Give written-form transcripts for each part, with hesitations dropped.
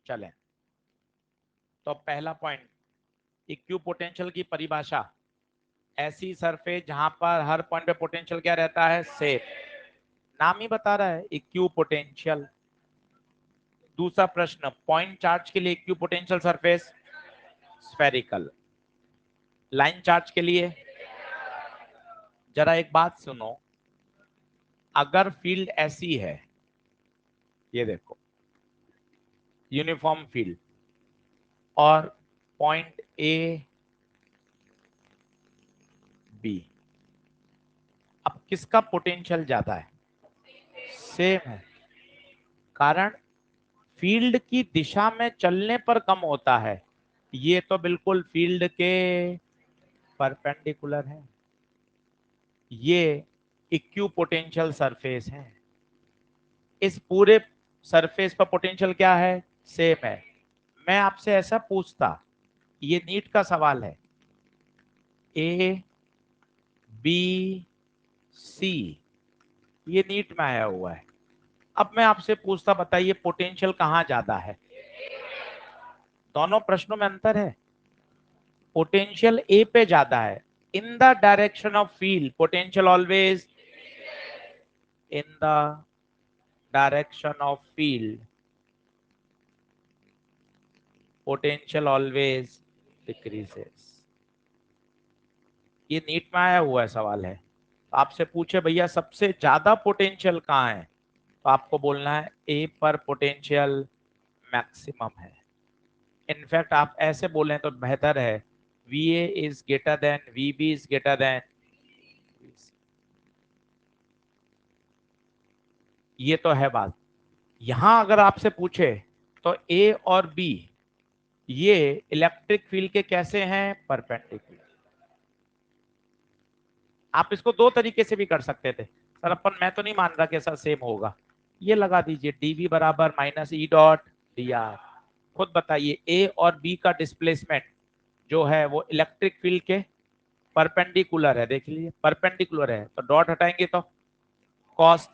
चलें, तो पहला पॉइंट, इक्विपोटेंशियल की परिभाषा, ऐसी सरफेस जहां पर हर पॉइंट पे पोटेंशियल क्या रहता है, सेम। नाम ही बता रहा है इक्विपोटेंशियल। दूसरा प्रश्न, पॉइंट चार्ज के लिए equipotential surface spherical, line charge के लिए। जरा एक बात सुनो, अगर फील्ड ऐसी है, ये देखो यूनिफॉर्म फील्ड, और पॉइंट ए बी, अब किसका पोटेंशियल ज्यादा है, सेम है। कारण फील्ड की दिशा में चलने पर कम होता है, ये तो बिल्कुल फील्ड के परपेंडिकुलर है, ये इक्विपोटेंशियल सरफेस है। इस पूरे सरफेस पर पोटेंशियल क्या है, सेम है। मैं आपसे ऐसा पूछता, ये नीट का सवाल है, ए बी सी, ये नीट में आया हुआ है। अब मैं आपसे पूछता, बताइए पोटेंशियल कहां ज्यादा है। दोनों प्रश्नों में अंतर है, पोटेंशियल ए पे ज्यादा है। In the direction of field potential always, in the direction of field potential always decreases. ये नीट में आया हुआ है सवाल है। आपसे पूछे भैया सबसे ज्यादा पोटेंशियल कहाँ है, तो आपको बोलना है ए पर पोटेंशियल मैक्सिमम है। इनफैक्ट आप ऐसे बोलें तो बेहतर है, VA is greater than VB is greater than, ये तो है बात। यहां अगर आपसे पूछे तो A और B ये इलेक्ट्रिक फील्ड के कैसे हैं, परपेंडिकुलर। आप इसको दो तरीके से भी कर सकते थे सर, अपन मैं तो नहीं मान रहा कि ऐसा सेम होगा। ये लगा दीजिए dV बराबर माइनस ई डॉट dr। खुद बताइए A और B का डिस्प्लेसमेंट जो है वो इलेक्ट्रिक फील्ड के परपेंडिकुलर है, देख लीजिए परपेंडिकुलर है, तो डॉट हटाएंगे तो cos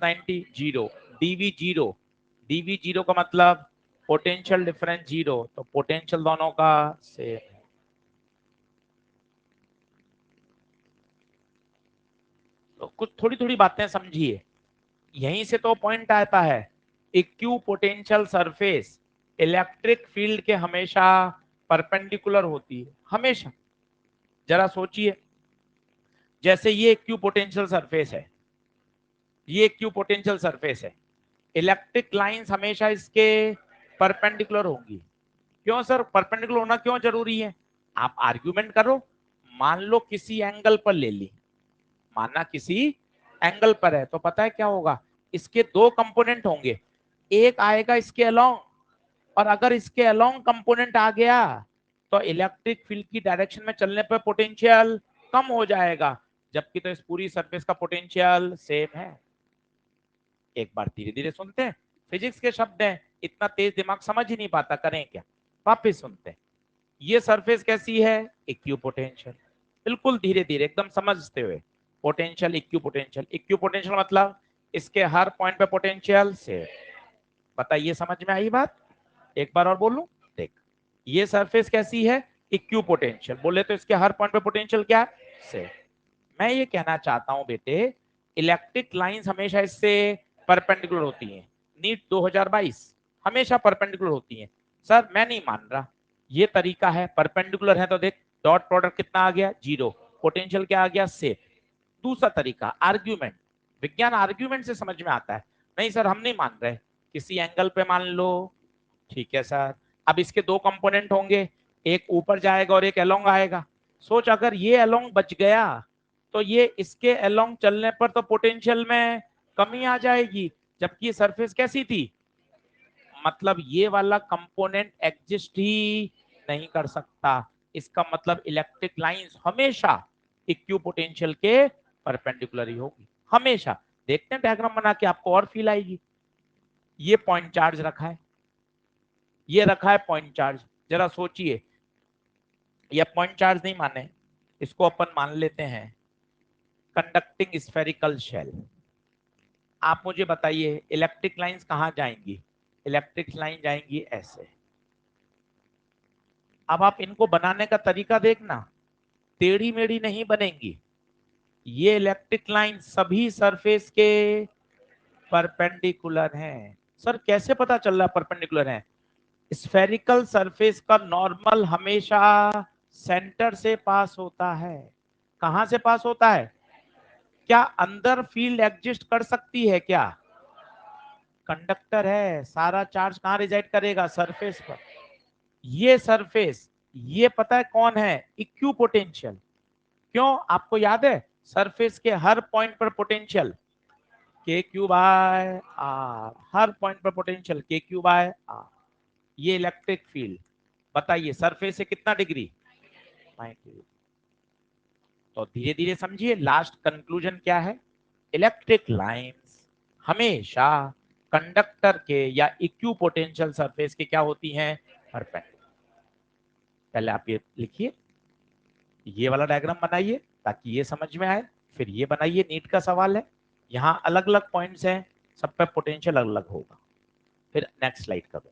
90 zero, dV zero, dV zero का मतलब पोटेंशियल डिफरेंस जीरो, तो पोटेंशियल दोनों का सेम है। तो कुछ थोड़ी थोड़ी बातें समझिए, यहीं से तो पॉइंट आता है, इक्विपोटेंशियल सरफेस इलेक्ट्रिक फील्ड के हमेशा परपेंडिकुलर होती है, हमेशा। जरा सोचिए, जैसे ये इक्विपोटेंशियल सरफेस है, ये इक्विपोटेंशियल सरफेस है, इलेक्ट्रिक लाइंस हमेशा इसके परपेंडिकुलर होंगी। क्यों सर परपेंडिकुलर होना क्यों जरूरी है, आप आर्ग्यूमेंट करो। मान लो किसी एंगल पर ले ली, मानना किसी एंगल पर है, तो पता है क्या होगा, इसके दो कंपोनेंट होंगे, एक आएगा इसके अलोंग, और अगर इसके अलोंग कंपोनेंट आ गया तो इलेक्ट्रिक फील्ड की डायरेक्शन में चलने पर पोटेंशियल कम हो जाएगा, जबकि तो इस पूरी सरफेस का पोटेंशियल सेम है। एक बार धीरे धीरे सुनते हैं, फिजिक्स के शब्द हैं, इतना तेज दिमाग समझ ही नहीं पाता, करें क्या। वापिस सुनते हैं, ये सरफेस कैसी है, इक्विपोटेंशियल। बिल्कुल धीरे धीरे एकदम समझते हुए, पोटेंशियल इक्विपोटेंशियल, इक्विपोटेंशियल मतलब इसके हर पॉइंट पे पोटेंशियल से। बताइए समझ में आई बात, एक बार और बोलूं, देख ये सरफेस कैसी है, इक्विपोटेंशियल, बोले तो इसके हर पॉइंट पे पोटेंशियल क्या से। मैं ये कहना चाहता हूं बेटे, इलेक्ट्रिक लाइंस हमेशा इससे परपेंडिकुलर होती हैं, नीट 2022 हमेशा परपेंडिकुलर होती हैं। सर मैं नहीं मान रहा, ये तरीका है, परपेंडिकुलर है तो देख डॉट प्रोडक्ट कितना आ गया, जीरो, पोटेंशियल क्या आ गया, से। दूसरा तरीका आर्ग्यूमेंट, विज्ञान आर्ग्यूमेंट से समझ में आता है। नहीं सर हम नहीं मान रहे, किसी एंगल पे मान लो, ठीक है सर, अब इसके दो कंपोनेंट होंगे, एक ऊपर जाएगा और एक अलोंग आएगा। सोच अगर ये अलोंग बच गया तो ये इसके अलोंग चलने पर तो पोटेंशियल में कमी आ जाएगी, जबकि ये सरफेस कैसी थी, मतलब ये वाला कंपोनेंट एग्जिस्ट ही नहीं कर सकता। इसका मतलब इलेक्ट्रिक लाइंस हमेशा इक्विपोटेंशियल के परपेंडिकुलर ही होगी, हमेशा। देखते हैं डायग्राम बना के, आपको और फील आएगी। ये पॉइंट चार्ज रखा है, ये रखा है पॉइंट चार्ज, जरा सोचिए, ये पॉइंट चार्ज नहीं माने, इसको अपन मान लेते हैं कंडक्टिंग स्फेरिकल शेल। आप मुझे बताइए इलेक्ट्रिक लाइंस कहां जाएंगी, इलेक्ट्रिक लाइन जाएंगी ऐसे। अब आप इनको बनाने का तरीका देखना, टेढ़ी मेढ़ी नहीं बनेंगी। ये इलेक्ट्रिक लाइन सभी सरफेस के परपेंडिकुलर हैं। सर कैसे पता चल रहा है परपेंडिकुलर हैं? स्फेरिकल सरफेस का नॉर्मल हमेशा सेंटर से पास होता है। कहां से पास होता है? क्या अंदर फील्ड एग्जिस्ट कर सकती है क्या? कंडक्टर है, सारा चार्ज कहां रिजाइड करेगा? सरफेस पर। ये सरफेस, ये पता है कौन है? Equipotential. क्यों? आपको याद है सरफेस के हर पॉइंट पर पोटेंशियल के क्यू बाय आर, हर पॉइंट पर पोटेंशियल के क्यू बाय आर। ये इलेक्ट्रिक फील्ड, बताइए सरफेस से कितना डिग्री? 90। तो धीरे धीरे समझिए, लास्ट कंक्लूजन क्या है? इलेक्ट्रिक लाइंस हमेशा कंडक्टर के या इक्यू पोटेंशियल सरफेस के क्या होती हैं? परपेंडिकुलर। पहले आप ये लिखिए, ये वाला डायग्राम बनाइए ताकि ये समझ में आए। फिर ये बनाइए, नीट का सवाल है, यहाँ अलग अलग पॉइंट्स हैं, सब पे पोटेंशियल अलग अलग होगा। फिर नेक्स्ट स्लाइड करूंगा।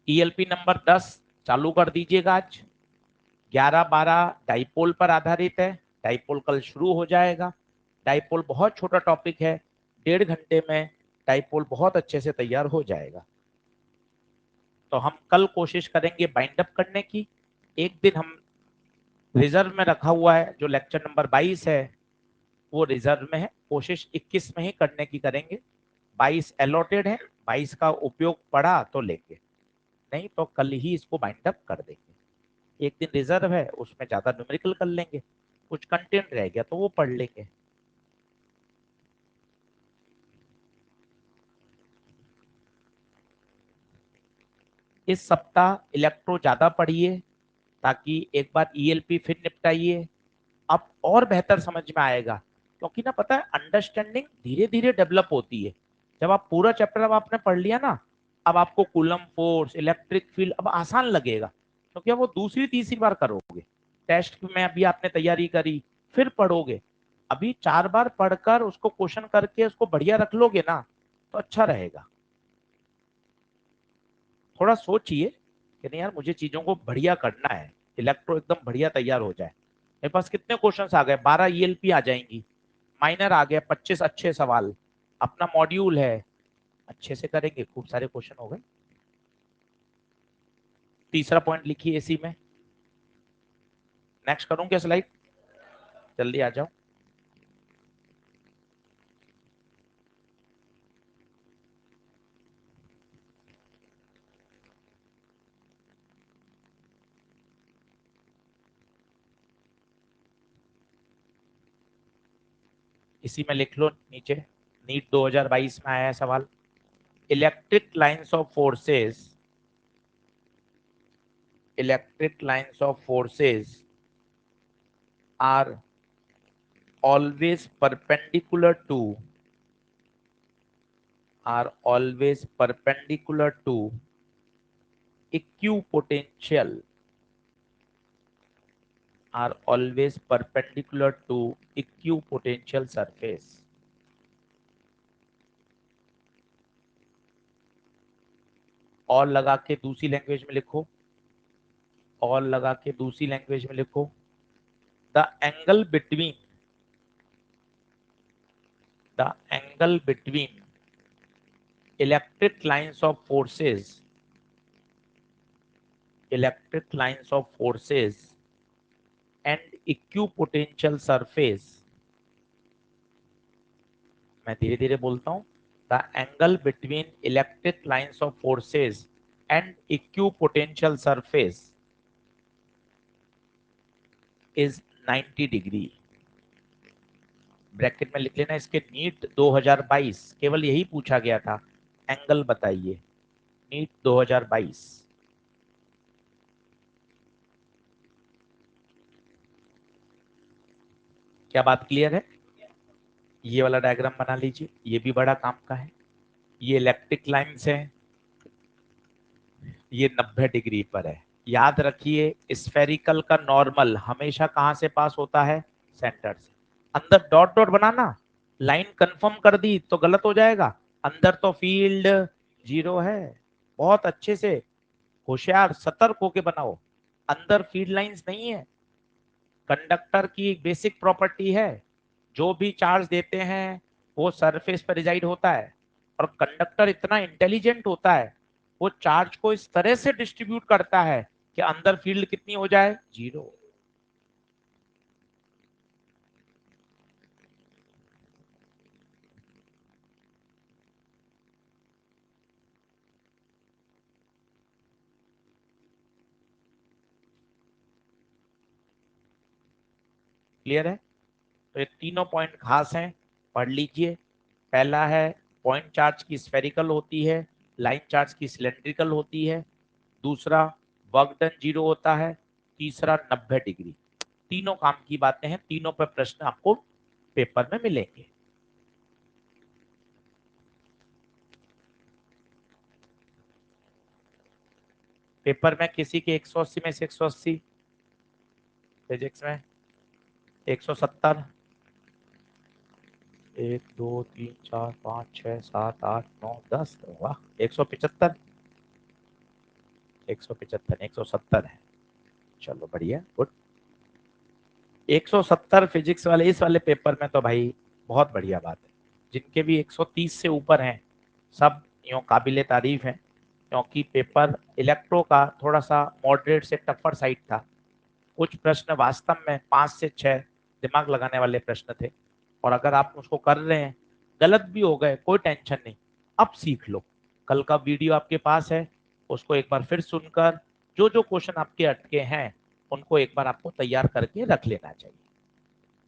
ईएलपी नंबर 10 चालू कर दीजिएगा। आज 11-12 डाइपोल पर आधारित है। डाइपोल कल शुरू हो जाएगा। डाइपोल बहुत छोटा टॉपिक है, 1.5 घंटे में डाइपोल बहुत अच्छे से तैयार हो जाएगा। तो हम कल कोशिश करेंगे बाइंड अप करने की। एक दिन हम रिजर्व में रखा हुआ है, जो लेक्चर नंबर 22 है वो रिजर्व में है, कोशिश 21 में ही करने की करेंगे। 22 अलॉटेड है, 22 का उपयोग पड़ा तो लेंगे, नहीं तो कल ही इसको बाइंड अप कर देंगे। एक दिन रिजर्व है, उसमें ज्यादा न्यूमेरिकल कर लेंगे, कुछ कंटेंट रह गया तो वो पढ़ लेंगे। इस सप्ताह इलेक्ट्रो ज्यादा पढ़िए ताकि एक बार ईएलपी फिर निपटाइए, अब और बेहतर समझ में आएगा। क्योंकि ना पता है अंडरस्टैंडिंग धीरे धीरे डेवलप होती है। जब आप पूरा चैप्टर अब आपने पढ़ लिया ना, अब आपको कूलम फोर्स, इलेक्ट्रिक फील्ड अब आसान लगेगा, क्योंकि अब वो दूसरी तीसरी बार करोगे। टेस्ट में अभी आपने तैयारी करी, फिर पढ़ोगे। अभी 4 बार पढ़कर उसको क्वेश्चन करके उसको बढ़िया रख लोगे ना, तो अच्छा रहेगा। थोड़ा सोचिए कि नहीं यार, मुझे चीजों को बढ़िया करना है, इलेक्ट्रो एकदम बढ़िया तैयार हो जाए। मेरे पास कितने क्वेश्चंस आ गए? 12 ईएलपी आ जाएंगी, माइनर आ गया 25 अच्छे सवाल, अपना मॉड्यूल है, अच्छे से करेंगे, खूब सारे क्वेश्चन हो गए। तीसरा पॉइंट लिखिए इसी में। नेक्स्ट करूं क्या स्लाइड? जल्दी आ जाओ। इसी में लिख लो नीचे, नीट 2022 में आया है सवाल। Electric lines of forces, electric lines of forces are always perpendicular to, are always perpendicular to equipotential, are always perpendicular to equipotential surface। और लगा के दूसरी लैंग्वेज में लिखो, और लगा के दूसरी लैंग्वेज में लिखो, the angle between, the angle between electric lines of forces, electric lines of forces and equipotential surface. मैं धीरे धीरे बोलता हूं, the angle between electric lines of forces and equipotential surface is 90 degree. Bracket में लिख लेना, इसके नीट 2022 केवल यही पूछा गया था, एंगल बताइए, नीट 2022। क्या बात क्लियर है? ये वाला डायग्राम बना लीजिए, ये भी बड़ा काम का है। ये इलेक्ट्रिक लाइंस है, ये 90 डिग्री पर है। याद रखिए स्फेरिकल का नॉर्मल हमेशा कहां से पास होता है? सेंटर से। अंदर डॉट डॉट बनाना, लाइन कंफर्म कर दी तो गलत हो जाएगा। अंदर तो फील्ड 0 है। बहुत अच्छे से होशियार सतर्क होके बनाओ, अंदर फील्ड लाइंस नहीं है। कंडक्टर की एक बेसिक प्रॉपर्टी है, जो भी चार्ज देते हैं वो सरफेस पर रिजाइड होता है, और कंडक्टर इतना इंटेलिजेंट होता है, वो चार्ज को इस तरह से डिस्ट्रीब्यूट करता है कि अंदर फील्ड कितनी हो जाए, 0। क्लियर है? तो ये तीनों पॉइंट खास हैं, पढ़ लीजिए। पहला है पॉइंट चार्ज की स्फेरिकल होती है, लाइन चार्ज की सिलेंड्रिकल होती है। दूसरा वर्क डन 0 होता है। तीसरा 90 डिग्री। तीनों काम की बातें हैं, तीनों पर प्रश्न आपको पेपर में मिलेंगे। पेपर में किसी के 180 में से 180, फिजिक्स में 170, 1 2 3 4 5 6 7 8 9 10, वाह 175, 175 170 है। चलो बढ़िया, गुड। 170 फिजिक्स वाले इस वाले पेपर में तो भाई बहुत बढ़िया बात है। जिनके भी 130 से ऊपर हैं सब यूं काबिले तारीफ हैं, क्योंकि पेपर इलेक्ट्रो का थोड़ा सा मॉडरेट से टफर साइड था। कुछ प्रश्न वास्तव में 5 से 6 दिमाग लगाने वाले प्रश्न थे, और अगर आप उसको कर रहे हैं, गलत भी हो गए कोई टेंशन नहीं, अब सीख लो। कल का वीडियो आपके पास है, उसको एक बार फिर सुनकर जो जो क्वेश्चन आपके अटके हैं उनको एक बार आपको तैयार करके रख लेना चाहिए।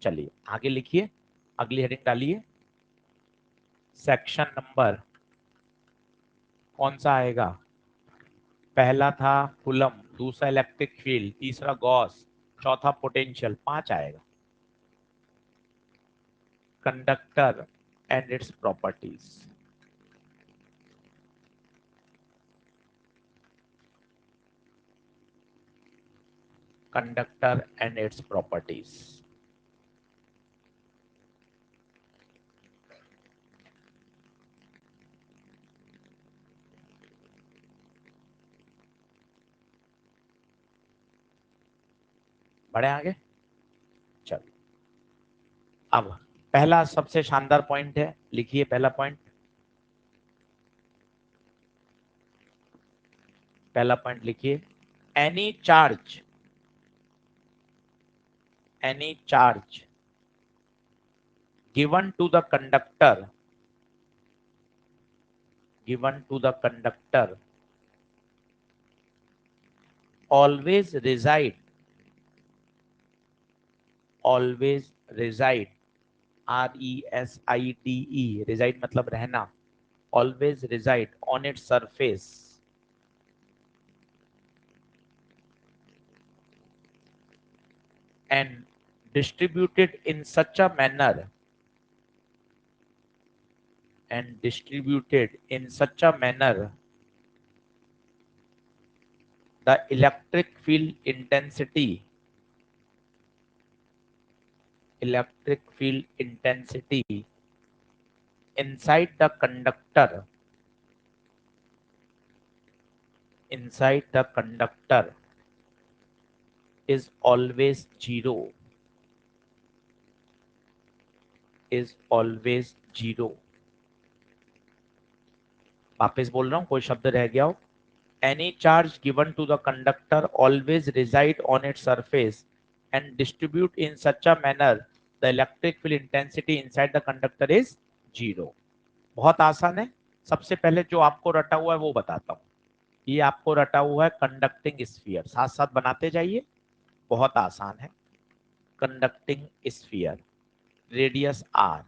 चलिए आगे लिखिए, अगली हेडिंग डालिए। सेक्शन नंबर कौन सा आएगा? पहला था कूलम, दूसरा इलेक्ट्रिक फील्ड, तीसरा गॉस, चौथा पोटेंशियल, 5 आएगा। Conductor and its properties. Conductor and its properties. बढ़े आगे। चलो अब पहला सबसे शानदार पॉइंट है, लिखिए पहला पॉइंट। पहला पॉइंट लिखिए, any charge, any charge given to the conductor, given to the conductor always reside, always reside, RESIDE, reside मतलब रहना, always reside on its surface and distributed in such a manner, and distributed in such a manner the electric field intensity, electric field intensity inside the conductor, inside the conductor is always 0, is always 0। वापस बोल रहा हूं, कोई शब्द रह गया हो। Any charge given to the conductor always reside on its surface and distribute in such a manner the electric field intensity inside the conductor is 0। बहुत आसान है। सबसे पहले जो आपको रटा हुआ है वो बताता हूँ। ये आपको रटा हुआ है कंडक्टिंग स्फीयर, साथ साथ बनाते जाइए, बहुत आसान है। कंडक्टिंग स्फीयर, रेडियस r,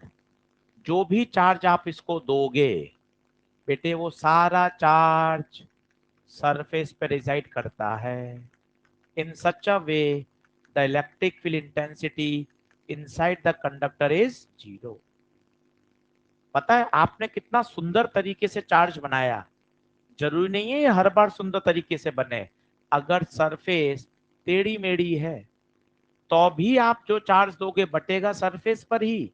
जो भी चार्ज आप इसको दोगे बेटे वो सारा चार्ज सरफेस पे रिजाइड करता है। In such a way the electric field intensity inside the conductor is 0। पता है आपने कितना सुंदर तरीके से चार्ज बनाया। जरूरी नहीं है ये हर बार सुंदर तरीके से बने। अगर सरफेस टेढ़ी मेढ़ी है तो भी आप जो चार्ज दोगे बटेगा सरफेस पर ही,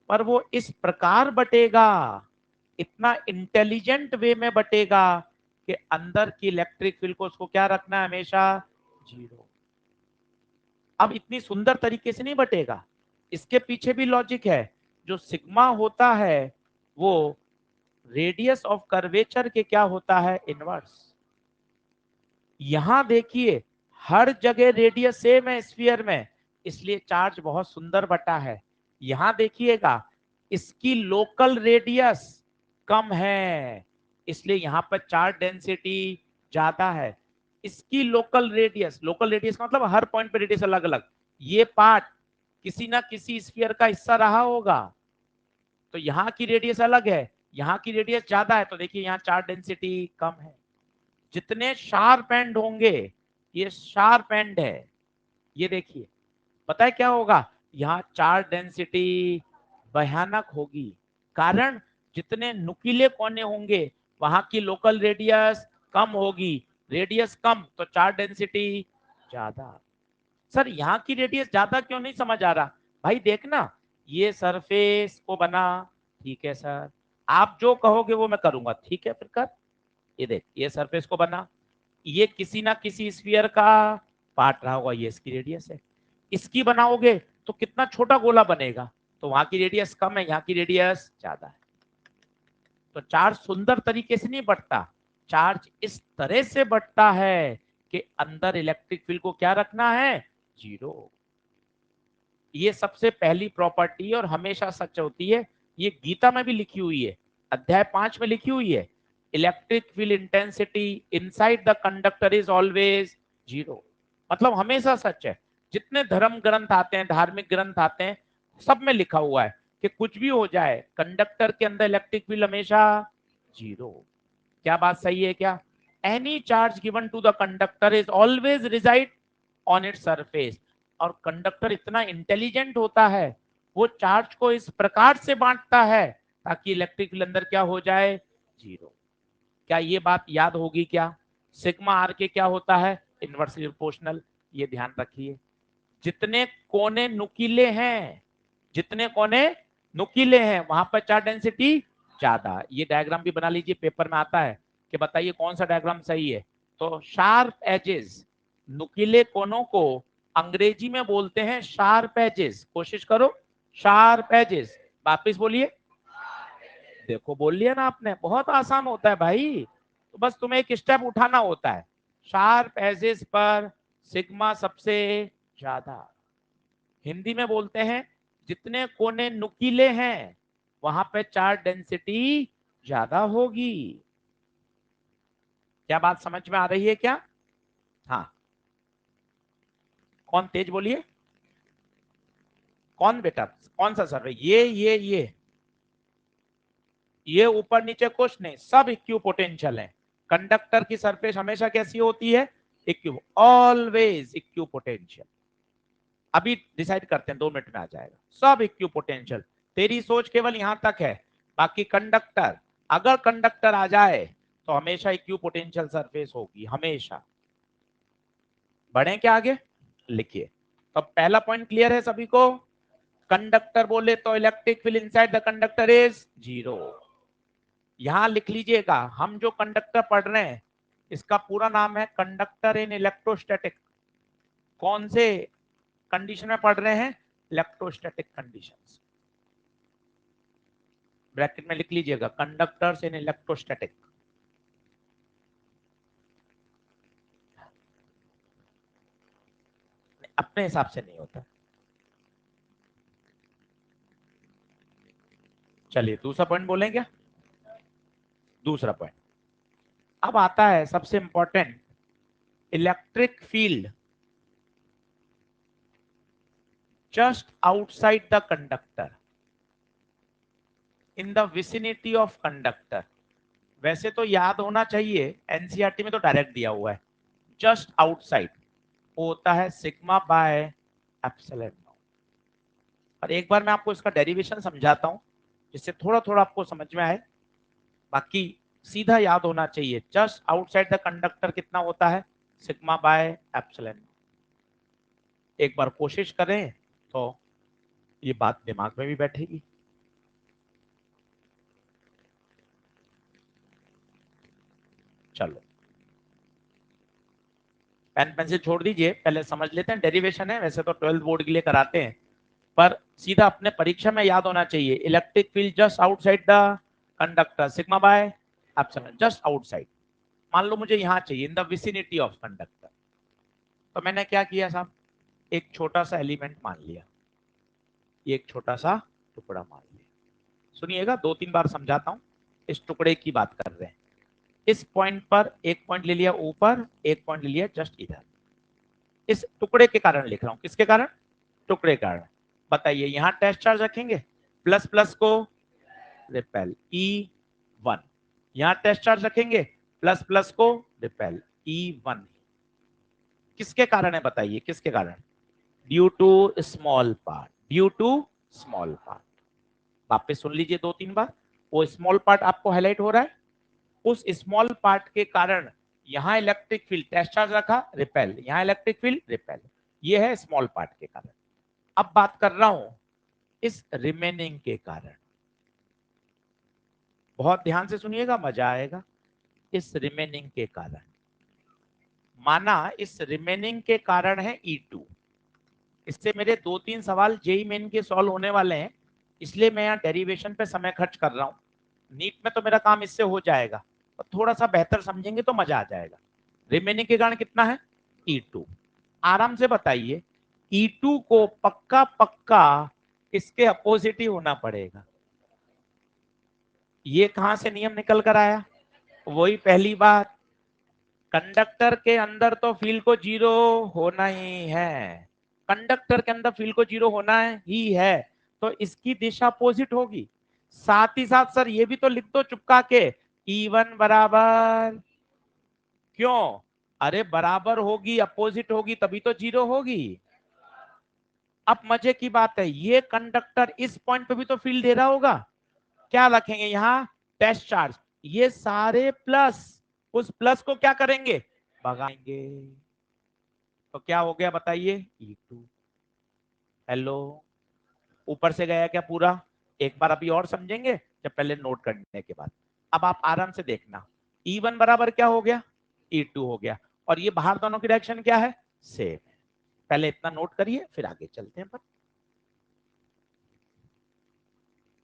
पर वो इस प्रकार बटेगा इतना इंटेलिजेंट वे में बटेगा कि अंदर की इलेक्ट्रिक फील्ड को उसको क्या रखना है, हमेशा जीरो। अब इतनी सुंदर तरीके से नहीं बटेगा, इसके पीछे भी लॉजिक है। जो सिग्मा होता है वो रेडियस ऑफ कर्वेचर के क्या होता है, इनवर्स। यहां देखिए हर जगह रेडियस सेम है स्फीयर में, इसलिए चार्ज बहुत सुंदर बटा है। यहां देखिएगा इसकी लोकल रेडियस कम है, इसलिए यहां पर चार्ज डेंसिटी ज्यादा है। इसकी लोकल रेडियस का मतलब हर पॉइंट पे रेडियस अलग अलग, ये पार्ट किसी ना किसी स्फीयर का हिस्सा रहा होगा, तो यहाँ की रेडियस अलग है, यहाँ की रेडियस ज्यादा है, तो देखिए यहाँ चार्ज डेंसिटी कम है। जितने शार्प एंड होंगे, ये शार्प एंड है, ये देखिए, पता है क्या होगा, यहाँ चार्ज डेंसिटी भयानक होगी। कारण जितने नुकीले कोने होंगे वहां की लोकल रेडियस कम होगी, रेडियस कम तो चार्ज डेंसिटी ज्यादा। सर यहाँ की रेडियस ज्यादा क्यों नहीं समझ आ रहा, भाई देखना ये सरफेस को बना, ठीक है सर, आप जो कहोगे वो मैं करूंगा, ठीक है फिर कर। ये देख ये सरफेस को बना, ये किसी ना किसी स्फीयर का पार्ट रहा होगा, ये इसकी रेडियस है। इसकी बनाओगे तो कितना छोटा गोला बनेगा, तो वहां की रेडियस कम है, यहाँ की रेडियस ज्यादा है। तो चार्ज सुंदर तरीके से नहीं बढ़ता, चार्ज इस तरह से बढ़ता है कि अंदर इलेक्ट्रिक फील्ड को क्या रखना है, जीरो। ये सबसे पहली प्रॉपर्टी और हमेशा सच होती है, ये गीता में भी लिखी हुई है, अध्याय 5 में लिखी हुई है, electric field intensity inside the conductor is always zero. मतलब हमेशा सच है, जितने धर्म ग्रंथ आते हैं, धार्मिक ग्रंथ आते हैं, सब में लिखा हुआ है कि कुछ भी हो जाए कंडक्टर के अंदर इलेक्ट्रिक फील्ड हमेशा जीरो। क्या बात सही है क्या? Any charge given to the conductor is always reside on its surface. और कंडक्टर इतना इंटेलिजेंट होता है, वो चार्ज को इस प्रकार से बांटता है ताकि इलेक्ट्रिक फील्ड अंदर क्या हो जाए, जीरो। क्या ये बात याद होगी क्या? सिग्मा आर के क्या होता है, इनवर्सली प्रोपोर्शनल, ये ध्यान रखिए। जितने कोने नुकीले हैं, जितने कोने नुकीले हैं वहां पर चार्ज डेंसिटी ज्यादा। ये डायग्राम भी बना लीजिए, पेपर में आता है कि बताइए कौन सा डायग्राम सही है। तो शार्प एजेस, नुकीले कोनों को अंग्रेजी में बोलते हैं शार्प एजेस, कोशिश करो, शार्प एजेस, वापिस बोलिए, देखो बोल लिया ना आपने, बहुत आसान होता है भाई, तो बस तुम्हें एक स्टेप उठाना होता है। शार्प एजेस पर सिग्मा सबसे ज्यादा। हिंदी में बोलते हैं जितने कोने नुकीले हैं वहां पे चार्ज डेंसिटी ज्यादा होगी। क्या बात समझ में आ रही है क्या? हाँ, कौन तेज बोलिए, कौन बेटा, कौन सा सर्वे, ये ऊपर नीचे कुछ नहीं, सब इक्यू पोटेंशियल है। कंडक्टर की सरफेस हमेशा कैसी होती है, इक्यू, ऑलवेज इक्यू पोटेंशियल। अभी डिसाइड करते हैं, 2 मिनट में आ जाएगा, सब इक्यू पोटेंशियल। तेरी सोच केवल यहां तक है, बाकी कंडक्टर, अगर कंडक्टर आ जाए तो हमेशा इक्यू पोटेंशियल सरफेस होगी, हमेशा। बढ़े क्या आगे, लिखिए। तो पहला पॉइंट क्लियर है सभी को, कंडक्टर बोले तो electric field inside the conductor is zero. यहां लिख लीजिएगा, हम जो कंडक्टर पढ़ रहे हैं इसका पूरा नाम है कंडक्टर इन इलेक्ट्रोस्टैटिक। कौन से कंडीशन में पढ़ रहे हैं, इलेक्ट्रोस्टैटिक कंडीशंस। ब्रैकेट में लिख लीजिएगा, कंडक्टर्स इन इलेक्ट्रोस्टैटिक। अपने हिसाब से नहीं होता। चलिए दूसरा पॉइंट बोलें क्या, दूसरा पॉइंट अब आता है सबसे important, electric field just outside the conductor in the vicinity of conductor. वैसे तो याद होना चाहिए, एनसीईआरटी में तो डायरेक्ट दिया हुआ है, जस्ट आउटसाइड वो होता है सिग्मा बाय एप्सिलॉन नॉट। और एक बार मैं आपको इसका डेरिवेशन समझाता हूं जिससे थोड़ा थोड़ा आपको समझ में आए, बाकी सीधा याद होना चाहिए। जस्ट आउटसाइड द कंडक्टर कितना होता है, सिग्मा बाय एप्सिलॉन। एक बार कोशिश करें तो ये बात दिमाग में भी बैठेगी। चलो पेन पेंसिल छोड़ दीजिए, पहले समझ लेते हैं। डेरिवेशन है, वैसे तो 12th बोर्ड के लिए कराते हैं, पर सीधा अपने परीक्षा में याद होना चाहिए। Electric field just outside the conductor, sigma by epsilon, just outside. मान लो मुझे यहाँ चाहिए, in the vicinity of conductor, तो मैंने क्या किया साहब, एक छोटा सा एलिमेंट मान लिया, ये एक छोटा सा टुकड़ा मान लिया। सुनिएगा, 2-3 बार समझाता हूं। इस टुकड़े की बात कर रहे हैं, इस पॉइंट पर एक पॉइंट ले लिया ऊपर, एक पॉइंट ले लिया जस्ट इधर। इस टुकड़े के कारण लिख रहा हूं, किसके कारण, टुकड़े के कारण। बताइए यहां टेस्ट चार्ज रखेंगे, प्लस प्लस को रिपेल E1, यहां टेस्ट चार्ज रखेंगे, प्लस प्लस को रिपेल E1। किसके कारण है बताइए, किसके कारण, due to small part, due to small part. वापस सुन लीजिए 2-3 बार, वो स्मॉल पार्ट आपको हाईलाइट हो रहा है, उस स्मॉल पार्ट के कारण यहां इलेक्ट्रिक फील्ड, टेस्ट चार्ज रखा रिपेल, यहां इलेक्ट्रिक फील्ड रिपेल, ये है स्मॉल पार्ट के कारण। अब बात कर रहा हूं इस रिमेनिंग के कारण, बहुत ध्यान से सुनिएगा, मजा आएगा। इस रिमेनिंग के कारण, माना इस रिमेनिंग के कारण है E2, इससे मेरे 2-3 सवाल जेई मेन के सॉल्व होने वाले हैं, इसलिए मैं यहाँ डेरिवेशन पे समय खर्च कर रहा हूँ। नीट में तो मेरा काम इससे हो जाएगा, और थोड़ा सा बेहतर समझेंगे तो मजा आ जाएगा। रिमेनिंग के कारण कितना है, E2। आराम से बताइए, E2 को पक्का पक्का इसके अपोजिट ही होना पड़ेगा। ये कहां से नियम निकल कर आया, वही पहली बात, कंडक्टर के अंदर तो फील्ड को जीरो होना ही है, कंडक्टर के अंदर फील्ड को जीरो होना ही है, तो इसकी दिशा अपोजिट होगी। साथ ही साथ सर ये भी तो लिख दो चुपका के, E1 बराबर, क्यों, अरे बराबर होगी, अपोजिट होगी तभी तो जीरो होगी। अब मजे की बात है, ये कंडक्टर इस पॉइंट पे भी तो फील्ड दे रहा होगा, क्या रखेंगे यहाँ, टेस्ट चार्ज, ये सारे प्लस, उस प्लस को क्या करेंगे, भगाएंगे, तो क्या हो गया बताइए, E2। हेलो, ऊपर से गया क्या पूरा, एक बार अभी और समझेंगे जब पहले नोट करने के बाद। अब आप आराम से देखना, E1 बराबर क्या हो गया, E2 हो गया, और ये बाहर दोनों की डायरेक्शन क्या है, सेम। पहले इतना नोट करिए, फिर आगे चलते हैं। पर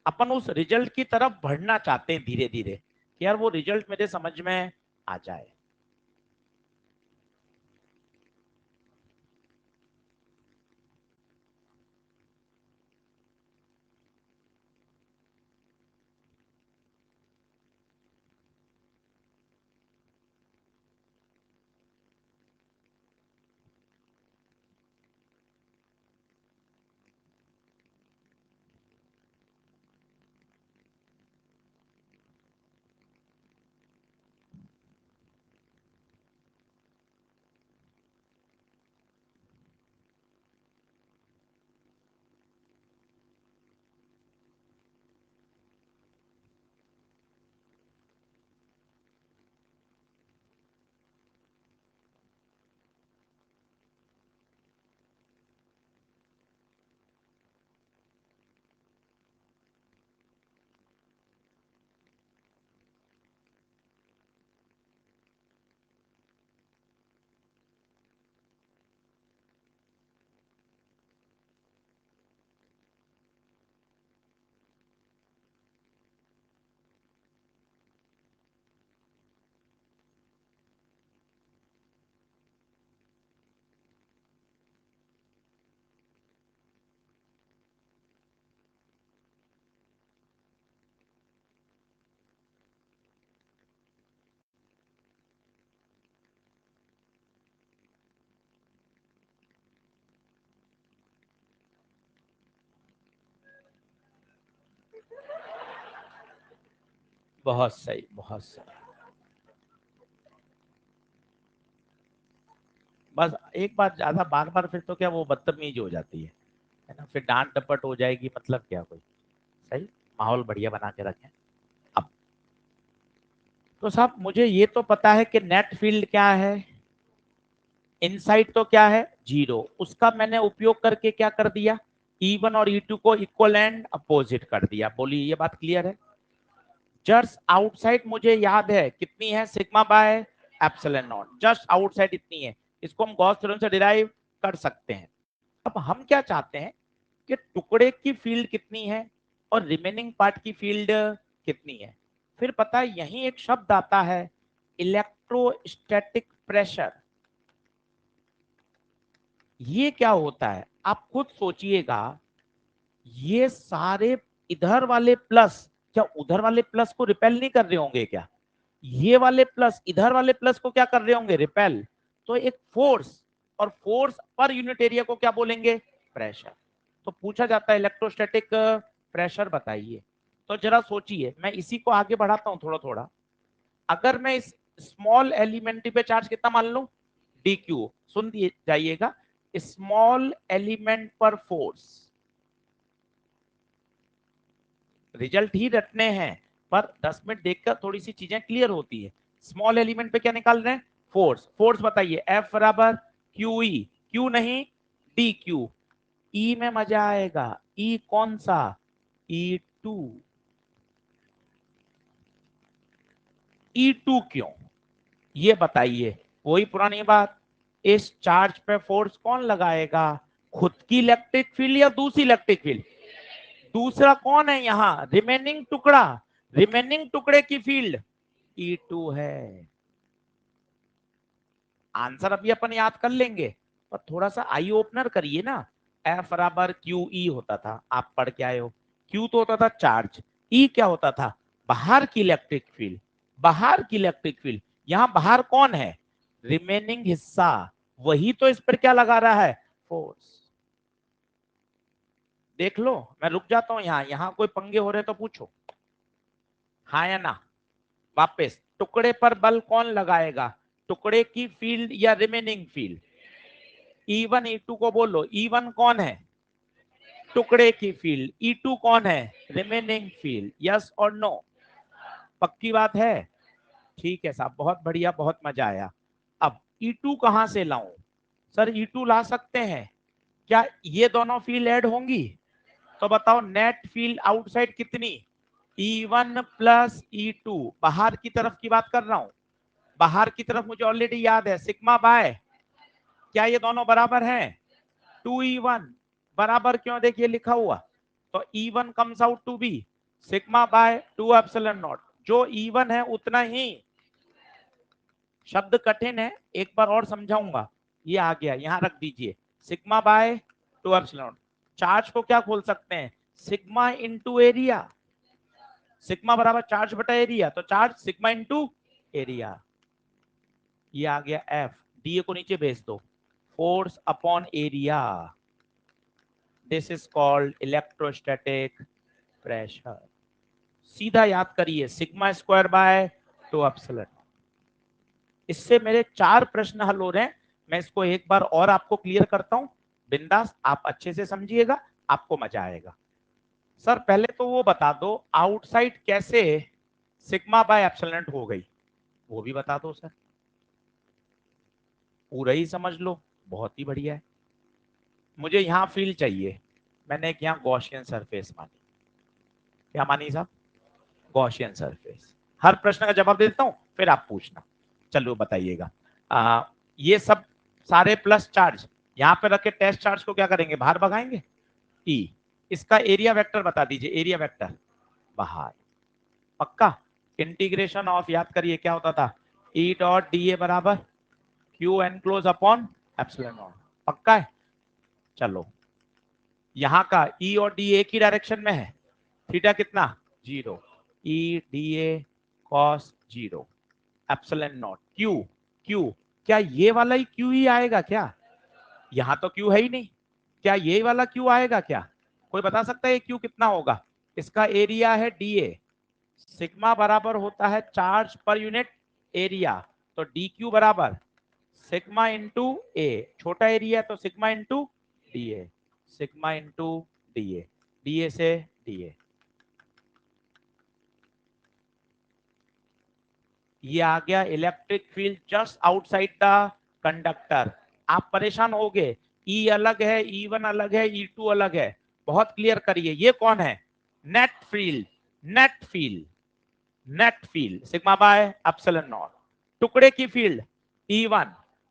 अपन उस रिजल्ट की तरफ बढ़ना चाहते हैं धीरे धीरे, कि यार वो रिजल्ट मेरे समझ में आ जाए। बहुत सही, बहुत सही। बस एक बात ज्यादा बार बार फिर तो क्या वो बदतमीजी हो जाती है ना, फिर डांट डपट हो जाएगी, मतलब क्या कोई, सही माहौल बढ़िया बना के रखें। अब तो साहब मुझे ये तो पता है कि नेट फील्ड क्या है, इनसाइड तो क्या है, जीरो, उसका मैंने उपयोग करके क्या कर दिया, E1 और E2 को इक्वल एंड अपोजिट कर दिया। बोलिए ये बात क्लियर है। जस्ट आउटसाइड मुझे याद है कितनी है, sigma by epsilon not, just outside इतनी है। इसको हम गॉस थ्योरम से डिराइव कर सकते हैं। अब हम क्या चाहते हैं कि टुकड़े की फील्ड कितनी है और रिमेनिंग पार्ट की फील्ड कितनी है। फिर पता है यही एक शब्द आता है इलेक्ट्रोस्टैटिक प्रेशर। ये क्या होता है आप खुद सोचिएगा। ये सारे इधर वाले प्लस क्या उधर वाले प्लस को रिपेल नहीं कर रहे होंगे क्या? ये वाले प्लस इधर वाले प्लस को क्या कर रहे होंगे? रिपेल। तो एक फोर्स, और फोर्स पर यूनिट एरिया को क्या बोलेंगे? प्रेशर। तो पूछा जाता है इलेक्ट्रोस्टैटिक प्रेशर बताइए। तो जरा सोचिए, मैं इसी को आगे बढ़ाता हूं थोड़ा थोड़ा। अगर मैं इस स्मॉल एलिमेंट पे चार्ज कितना मान लूं? D q. सुन जाइएगा, स्मॉल एलिमेंट पर फोर्स, रिजल्ट ही रटने हैं पर 10 मिनट देखकर थोड़ी सी चीजें क्लियर होती है। स्मॉल एलिमेंट पे क्या निकाल रहे हैं? फोर्स। फोर्स बताइए, एफ बराबर क्यू ई, क्यू नहीं डी क्यू। ई में मजा आएगा, ई कौन सा? ई टू। ई टू क्यों ये बताइए। वही पुरानी बात, इस चार्ज पे फोर्स कौन लगाएगा? खुद की इलेक्ट्रिक फील्ड या दूसरी इलेक्ट्रिक फील्ड? दूसरा कौन है यहाँ? रिमेनिंग टुकड़ा। रिमेनिंग टुकड़े की फील्ड E2 है। आंसर अभी अपन याद कर लेंगे, पर थोड़ा सा आई ओपनर करिए ना। F बराबर क्यू ई होता था, आप पढ़ के आए हो। Q तो होता था चार्ज, E क्या होता था? बाहर की इलेक्ट्रिक फील्ड। बाहर की इलेक्ट्रिक फील्ड, यहां बाहर कौन है? रिमेनिंग हिस्सा। वही तो इस पर क्या लगा रहा है? फोर्स। देख लो, मैं रुक जाता हूं यहाँ। यहाँ कोई पंगे हो रहे तो पूछो, हाँ या ना। वापस, टुकड़े पर बल कौन लगाएगा? टुकड़े की फील्ड या रिमेनिंग फील्ड? E1 E2 को बोलो, E1 कौन है? टुकड़े की फील्ड। E2 कौन है? Remaining field. यस और नो? पक्की बात है? ठीक है साहब, बहुत बढ़िया, बहुत मजा आया। अब E2 कहां से लाऊं? सर E2 ला सकते हैं। क्या ये दोनों फील्ड ऐड होंगी? तो बताओ नेट फील्ड आउटसाइड कितनी? E1 plus E2। बाहर की तरफ की बात कर रहा हूं। बाहर की तरफ मुझे ऑलरेडी याद है सिग्मा बाय, क्या ये दोनों बराबर हैं? 2E1 बराबर क्यों? देखिए लिखा हुआ, तो E1 comes out to be sigma by 2 epsilon nought. जो E1 है उतना ही, शब्द कठिन है, एक बार और समझाऊंगा। ये आ गया, यहां रख दीजिए, sigma by 2 epsilon not. Charge को क्या खोल सकते हैं? Sigma into area. सिग्मा बराबर चार्ज बटा एरिया, तो चार्ज सिग्मा इंटू एरिया। ये आ गया एफ। डी को नीचे भेज दो, force upon area. This is called electrostatic pressure. सीधा याद करिए, सिग्मा स्क्वायर बाय 2 एप्सिलॉन। इससे मेरे 4 प्रश्न हल हो रहे हैं। मैं इसको एक बार और आपको क्लियर करता हूं, बिंदास आप अच्छे से समझिएगा, आपको मजा आएगा। सर पहले तो वो बता दो, आउटसाइड कैसे सिग्मा बाय एप्सिलॉन हो गई, वो भी बता दो सर। पूरा ही समझ लो, बहुत ही बढ़िया है। मुझे यहाँ फील्ड चाहिए, मैंने एक यहाँ गॉसियन सरफेस मानी। क्या मानी साहब? Gaussian surface. हर प्रश्न का जवाब दे देता हूँ, फिर आप पूछना। चलो बताइएगा। ये सब सारे प्लस चार्ज यहाँ पे रखे, टेस्ट चार्ज को क्या करेंगे? बाहर भगाएंगे। ई, इसका एरिया वेक्टर बता दीजिए, एरिया वेक्टर बाहर। पक्का? इंटीग्रेशन ऑफ, याद करिए क्या होता था? ई डॉट डी ए बराबर Q enclose upon epsilon not. पक्का है? चलो, यहाँ का ई और डी एक ही डायरेक्शन में है, थीटा कितना? 0। E D A cos 0 epsilon not Q. Q क्या ये वाला ही क्यू ही आएगा क्या? यहाँ तो क्यू है ही नहीं, क्या ये वाला क्यू आएगा क्या? कोई बता सकता है क्यू कितना होगा? इसका एरिया है डी ए, सिग्मा बराबर होता है चार्ज पर यूनिट एरिया, तो डी क्यू बराबर सिग्मा इंटू ए। छोटा एरिया तो sigma into D A, sigma into D A, D A से डी ए। ये आ गया electric field just outside the conductor. आप परेशान हो गए, ई अलग है, E1 अलग है, E2 अलग है। बहुत क्लियर करिए, ये कौन है? Net field. Net field net field sigma by epsilon not, टुकड़े की फील्ड E1,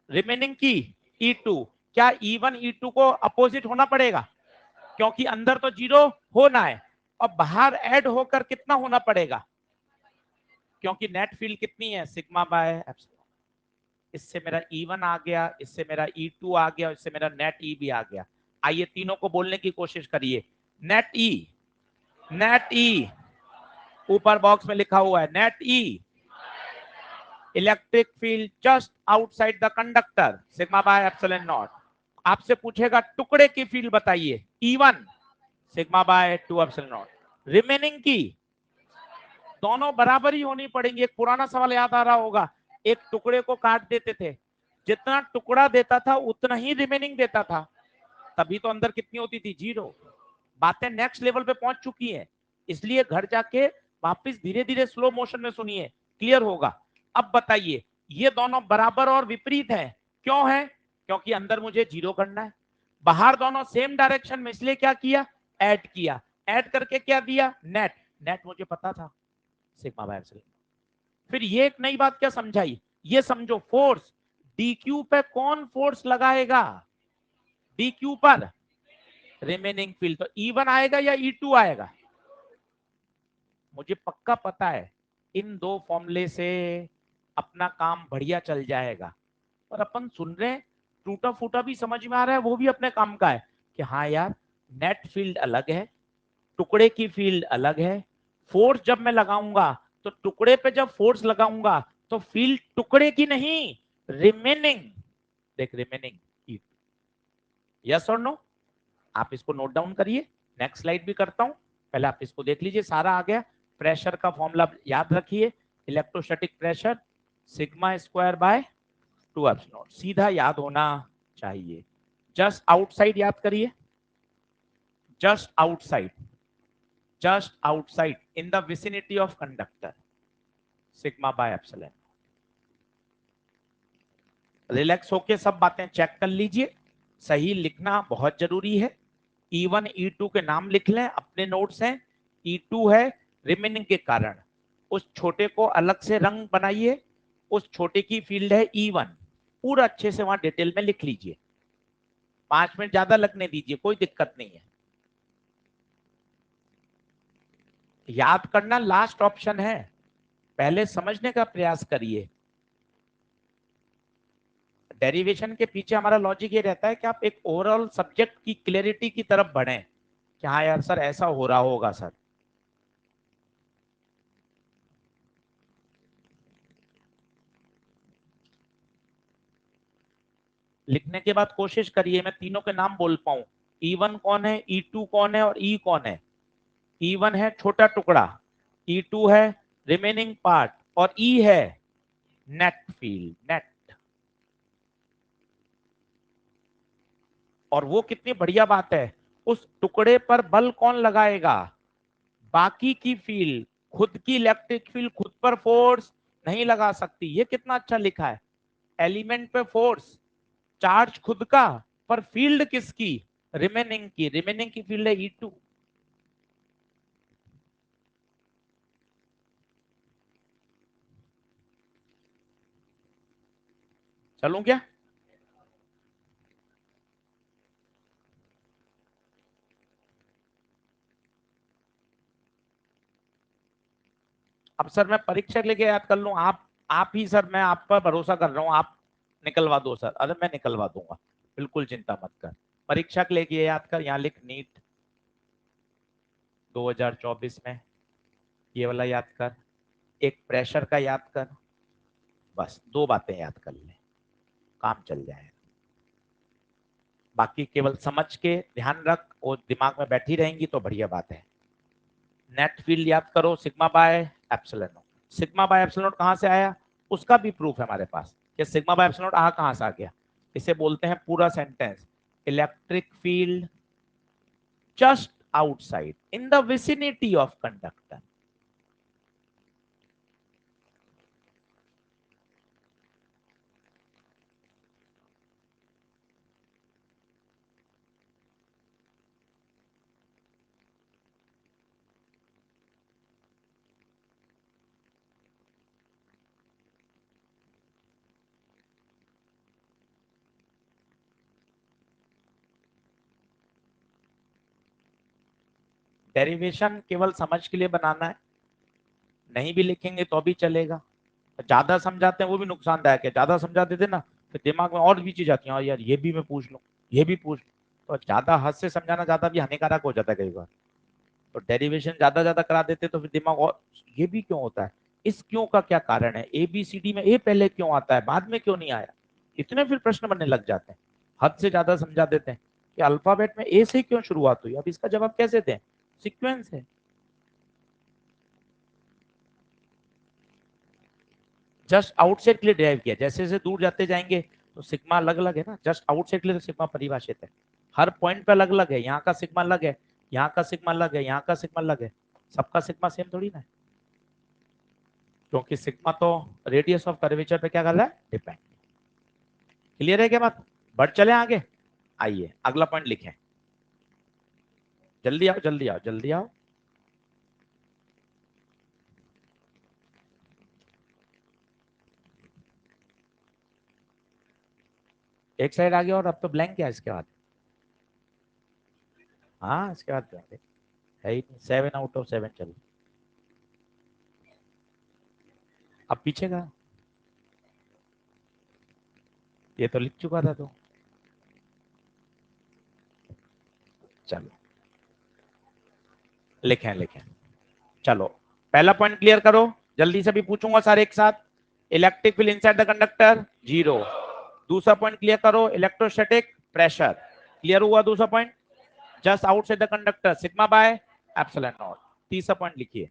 रिमेनिंग की E2। क्या E1 E2 को अपोजिट होना पड़ेगा, क्योंकि अंदर तो जीरो होना है और बाहर ऐड होकर कितना होना पड़ेगा, क्योंकि नेट फील्ड कितनी है सिग्मा बाय एप्सिलॉन। इससे मेरा E1 आ गया, इससे मेरा E2 आ गया, इससे मेरा नेट E भी आ गया। आइए तीनों को बोलने की कोशिश करिए। नेट E, नेट E, ऊपर बॉक्स में लिखा हुआ है net E, electric field just outside the conductor sigma by epsilon not. आपसे पूछेगा टुकड़े की फील्ड बताइए, E1 sigma by 2 epsilon not, remaining की दोनों बराबर ही होनी पड़ेंगी। एक पुराना सवाल याद आ रहा होगा, एक टुकड़े को काट देते थे, जितना टुकड़ा देता था उतना ही रिमेनिंग देता था, तभी तो अंदर कितनी होती थी, जीरो। बातें नेक्स्ट लेवल पे पहुंच चुकी है, इसलिए घर जाके वापस धीरे धीरे स्लो मोशन में सुनिए, क्लियर होगा। अब बताइए, ये दोनों बराबर और विपरीत है, क्यों है, क्योंकि अंदर मुझे जीरो करना है, बाहर दोनों सेम डायरेक्शन में, इसलिए क्या किया, ऐड किया, ऐड करके क्या दिया, नेट। नेट मुझे पता था सिग्मा बाय एप्सिलॉन। फिर ये एक नई बात क्या समझाई, ये समझो, फोर्स डीक्यू पे कौन फोर्स लगाएगा, डीक्यू पर रिमेनिंग फील्ड, तो E1 आएगा या E2 आएगा। मुझे पक्का पता है इन दो फॉर्मूले से अपना काम बढ़िया चल जाएगा, और अपन सुन रहे हैं, टूटा फूटा भी समझ में आ रहा है, वो भी अपने काम का है कि हाँ यार, नेट फील्ड अलग है, टुकड़े की फील्ड अलग है। फोर्स जब मैं लगाऊंगा तो टुकड़े पे जब फोर्स लगाऊंगा तो फील्ड टुकड़े की नहीं, रिमेनिंग, देख रिमेनिंग, यस और नो। आप इसको नोट डाउन करिए, नेक्स्ट स्लाइड भी करता हूं, पहले आप इसको देख लीजिए, सारा आ गया। प्रेशर का फॉर्मूला याद रखिए, electrostatic pressure sigma square by 2 epsilon, सीधा याद होना चाहिए। जस्ट आउटसाइड याद करिए, just outside, just outside in the vicinity of conductor sigma by epsilon. Relax होके सब बातें चेक कर लीजिए, सही लिखना बहुत जरूरी है। E1 E2 के नाम लिख लें, अपने नोट्स हैं। E2 है रिमेनिंग के कारण, उस छोटे को अलग से रंग बनाइए, उस छोटे की फील्ड है E1, पूरा अच्छे से वहां डिटेल में लिख लीजिए, 5 मिनट ज्यादा लगने दीजिए, कोई दिक्कत नहीं है। याद करना लास्ट ऑप्शन है, पहले समझने का प्रयास करिए। डेरिवेशन के पीछे हमारा लॉजिक ये रहता है कि आप एक ओवरऑल सब्जेक्ट की क्लैरिटी की तरफ बढ़ें कि हाँ यार सर ऐसा हो रहा होगा सर। लिखने के बाद कोशिश करिए मैं तीनों के नाम बोल पाऊं, E1 कौन है, E2 कौन है और E कौन है। E1 है छोटा टुकड़ा, E2 है रिमेनिंग पार्ट और E है नेट फील्ड, नेट। और वो कितनी बढ़िया बात है, उस टुकड़े पर बल कौन लगाएगा, बाकी की फील्ड, खुद की इलेक्ट्रिक फील्ड खुद पर फोर्स नहीं लगा सकती, ये कितना अच्छा लिखा है। एलिमेंट पे फोर्स, चार्ज खुद का, पर फील्ड किसकी, रिमेनिंग की, रिमेनिंग की फील्ड है E2। चलूं क्या, अब सर मैं परीक्षा के लेके याद कर लूं, आप ही सर, मैं आप पर भरोसा कर रहा हूं, आप निकलवा दो सर, अरे मैं निकलवा दूंगा, बिल्कुल चिंता मत कर। परीक्षा के लेके याद कर, यहाँ लिख नीट 2024 में, ये वाला याद कर, एक प्रेशर का याद कर, बस दो बातें याद कर ले, काम चल जाएगा। बाकी केवल समझ के ध्यान रख और दिमाग में बैठी रहेंगी तो बढ़िया बात है। नेट फील्ड याद करो sigma by epsilon not, sigma by epsilon not कहां से आया, उसका भी प्रूफ है हमारे पास कि सिग्मा बाय एप्सिलॉन नॉट कहां से आ गया। इसे बोलते हैं पूरा sentence, electric field just outside in the vicinity of conductor. Derivation केवल समझ के लिए बनाना है, नहीं भी लिखेंगे तो भी चलेगा। ज्यादा समझाते हैं वो भी नुकसानदायक है, ज्यादा समझा देते ना तो दिमाग में और भी चीज आती है, और यार ये भी मैं पूछ लूं, ये भी पूछ लूं, तो ज्यादा हद से समझाना ज्यादा भी हानिकारक हो जाता है कई बार। तो डेरिवेशन ज्यादा ज्यादा करा देते तो फिर दिमाग और ये भी क्यों होता है, इस क्यों का क्या कारण है, ए बी सी डी में ए पहले क्यों आता है बाद में क्यों नहीं आया, इतने फिर प्रश्न बनने लग जाते हैं। हद से ज्यादा समझा देते हैं कि अल्फाबेट में ए से क्यों शुरुआत हुई, अब इसका जवाब कैसे दें, सीक्वेंस है। जस्ट आउटसाइड के लिए ड्राइव किया, जैसे जैसे दूर जाते जाएंगे तो सिग्मा अलग अलग है ना, जस्ट आउटसाइड के लिए तो सिग्मा परिभाषित है, हर पॉइंट पे अलग अलग है, यहाँ का सिग्मा अलग है, यहाँ का सिग्मा अलग है, यहाँ का सिग्मा अलग है, सबका सिग्मा सेम थोड़ी ना है, क्योंकि सिग्मा तो रेडियस ऑफ कर्वेचर पे क्या कर रहा है, डिपेंड। क्लियर है क्या बात, बढ़ चले आगे, आइए अगला पॉइंट लिखें, जल्दी आओ जल्दी आओ जल्दी आओ। एक साइड आ गया और अब तो ब्लैंक है इसके बाद, हाँ इसके बाद ब्लैंक है ही नहीं, 7/7 चल, अब पीछे का, ये तो लिख चुका था तो, चलो लिखें लिखें, चलो पहला पॉइंट क्लियर करो, जल्दी से भी पूछूंगा सारे एक साथ। Electric field inside the conductor zero. दूसरा पॉइंट क्लियर करो, इलेक्ट्रोस्टैटिक प्रेशर, क्लियर हुआ दूसरा point, just outside the conductor sigma by epsilon not. तीसरा पॉइंट लिखिए,